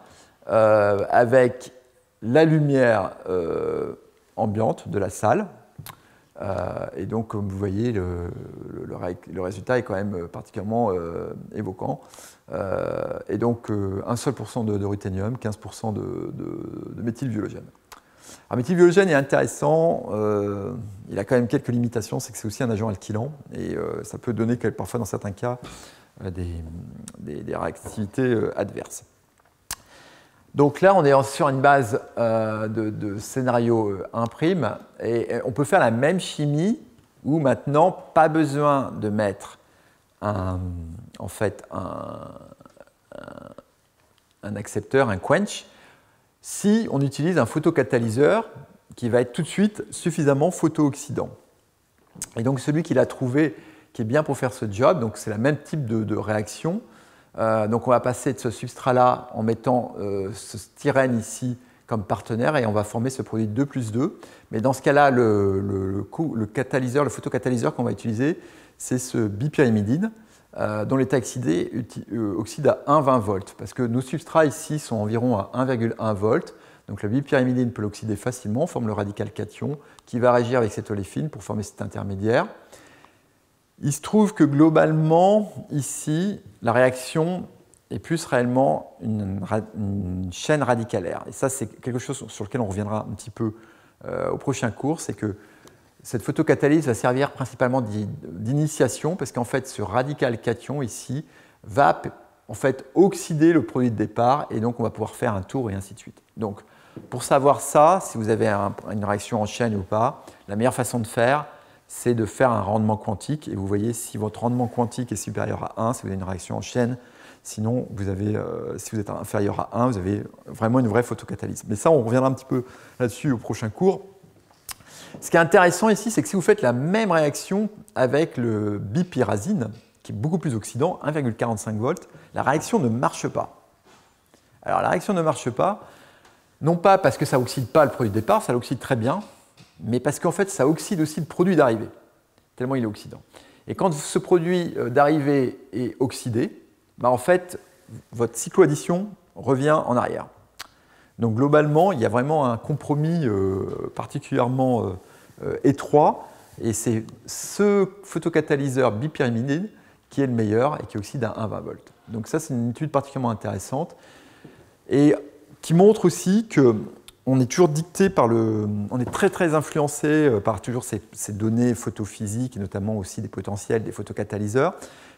avec la lumière ambiante de la salle, Et donc, comme vous voyez, le résultat est quand même particulièrement évoquant. Et donc, un seul % de ruthénium, 15% de méthylviologène. Alors, méthylviologène est intéressant, il a quand même quelques limitations, c'est que c'est aussi un agent alkylant, et ça peut donner parfois, dans certains cas, des réactivités adverses. Donc là, on est sur une base de scénario 1', et on peut faire la même chimie où maintenant, pas besoin de mettre un accepteur, un quench, si on utilise un photocatalyseur qui va être tout de suite suffisamment photooxydant. Et donc celui qu'il a trouvé qui est bien pour faire ce job, donc c'est le même type de réaction. Donc on va passer de ce substrat-là en mettant ce styrène ici comme partenaire et on va former ce produit 2+2. Mais dans ce cas-là, le photocatalyseur qu'on va utiliser, c'est ce bipyrimidine dont l'état oxydé oxyde à 1,20 volts. Parce que nos substrats ici sont environ à 1,1 volts. Donc la bipyrimidine peut l'oxyder facilement, forme le radical cation qui va réagir avec cette oléfine pour former cet intermédiaire. Il se trouve que globalement, ici, la réaction est plus réellement une chaîne radicalaire. Et ça, c'est quelque chose sur lequel on reviendra un petit peu au prochain cours, c'est que cette photocatalyse va servir principalement d'initiation, parce qu'en fait, ce radical cation ici va en fait oxyder le produit de départ, et donc on va pouvoir faire un tour et ainsi de suite. Donc, pour savoir ça, si vous avez une réaction en chaîne ou pas, la meilleure façon de faire, c'est de faire un rendement quantique. Et vous voyez, si votre rendement quantique est supérieur à 1, si vous avez une réaction en chaîne, sinon, si vous êtes inférieur à 1, vous avez vraiment une vraie photocatalyse. Mais ça, on reviendra un petit peu là-dessus au prochain cours. Ce qui est intéressant ici, c'est que si vous faites la même réaction avec le bipyrazine, qui est beaucoup plus oxydant, 1,45 volts, la réaction ne marche pas. Alors, la réaction ne marche pas, non pas parce que ça n'oxyde pas le produit de départ, ça l'oxyde très bien, mais parce qu'en fait, ça oxyde aussi le produit d'arrivée, tellement il est oxydant. Et quand ce produit d'arrivée est oxydé, bah en fait, votre cycloaddition revient en arrière. Donc globalement, il y a vraiment un compromis particulièrement étroit, et c'est ce photocatalyseur bipyrimidine qui est le meilleur et qui oxyde à 1,20 volts. Donc ça, c'est une étude particulièrement intéressante, et qui montre aussi que on est toujours dicté par on est très très influencé par toujours ces données photophysiques et notamment aussi des potentiels des photocatalyseurs.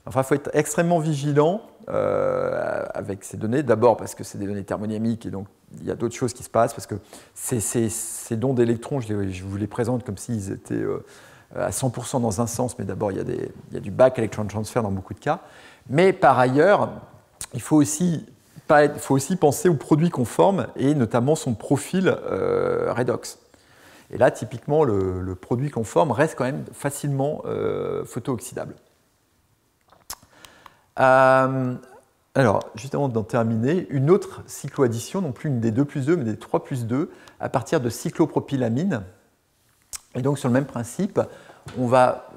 Enfin, il faut être extrêmement vigilant avec ces données. D'abord parce que c'est des données thermodynamiques et donc il y a d'autres choses qui se passent parce que ces dons d'électrons, je vous les présente comme s'ils étaient à 100% dans un sens, mais d'abord il y a du back electron transfer dans beaucoup de cas. Mais par ailleurs, il faut aussi penser au produit qu'on forme et notamment son profil redox. Et là, typiquement, le produit qu'on forme reste quand même facilement photooxydable. Alors, juste avant d'en terminer, une autre cycloaddition, non plus une des 2+2, mais des 3+2, à partir de cyclopropylamine. Et donc, sur le même principe, on va,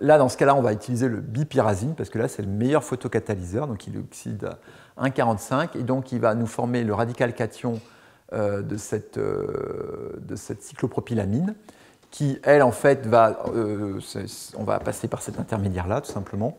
là, dans ce cas-là, on va utiliser le bipyrazine, parce que là, c'est le meilleur photocatalyseur, donc il oxyde 1,45, et donc il va nous former le radical cation de cette cyclopropylamine, qui, elle, en fait, on va passer par cet intermédiaire-là, tout simplement.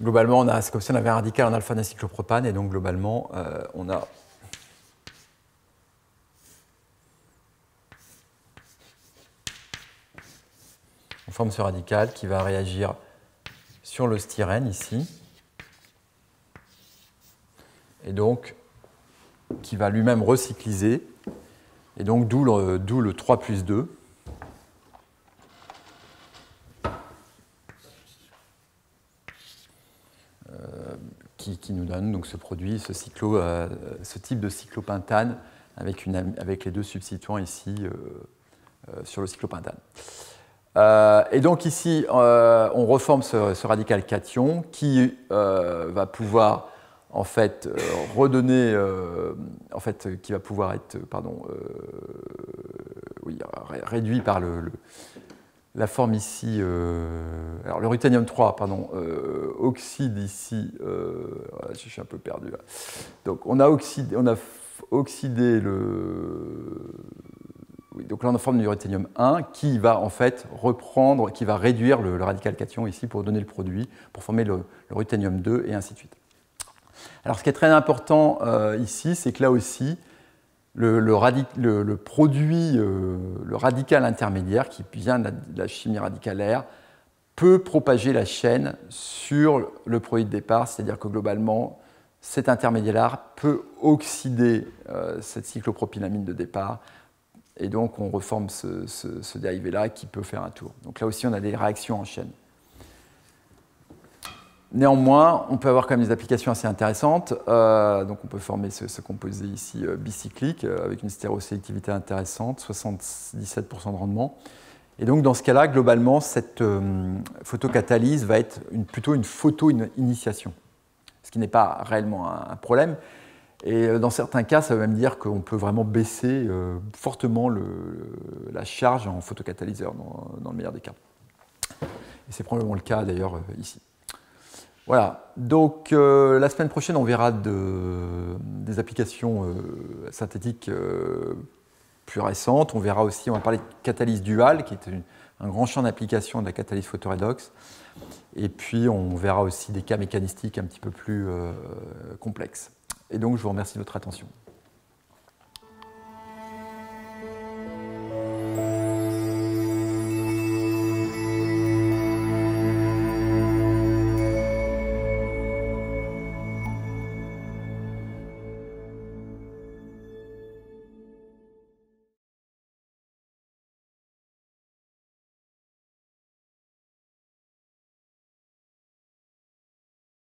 Globalement, c'est comme si on avait un radical en alpha-nacyclopropane, et donc globalement, on forme ce radical qui va réagir sur le styrène ici, et donc qui va lui-même recycliser, et donc d'où le 3+2. qui nous donne donc ce produit, ce type de cyclopentane avec les deux substituants ici sur le cyclopentane. Et donc ici, on reforme ce radical cation qui va pouvoir en fait redonner, qui va pouvoir être, réduit par la forme ici. Alors le ruthénium 3, oxyde ici. Je suis un peu perdu là. Donc on a oxydé le. Oui, donc là, on a forme du ruthénium 1 qui va en fait reprendre, qui va réduire le radical cation ici pour donner le produit, pour former le ruthénium 2 et ainsi de suite. Alors ce qui est très important ici, c'est que là aussi, le produit, le radical intermédiaire qui vient de la chimie radicalaire peut propager la chaîne sur le produit de départ, c'est-à-dire que globalement, cet intermédiaire peut oxyder cette cyclopropylamine de départ. Et donc, on reforme ce dérivé-là qui peut faire un tour. Donc là aussi, on a des réactions en chaîne. Néanmoins, on peut avoir quand même des applications assez intéressantes. Donc on peut former ce composé ici bicyclique avec une stéréosélectivité intéressante, 77% de rendement. Et donc dans ce cas-là, globalement, cette photocatalyse va être plutôt une photo-initiation, ce qui n'est pas réellement un problème. Et dans certains cas, ça veut même dire qu'on peut vraiment baisser fortement la charge en photocatalyseur, dans le meilleur des cas. Et c'est probablement le cas d'ailleurs ici. Voilà, donc la semaine prochaine, on verra des applications synthétiques plus récentes. On va parler de catalyse duale, qui est un grand champ d'application de la catalyse photoredox. Et puis, on verra aussi des cas mécanistiques un petit peu plus complexes. Et donc, je vous remercie de votre attention.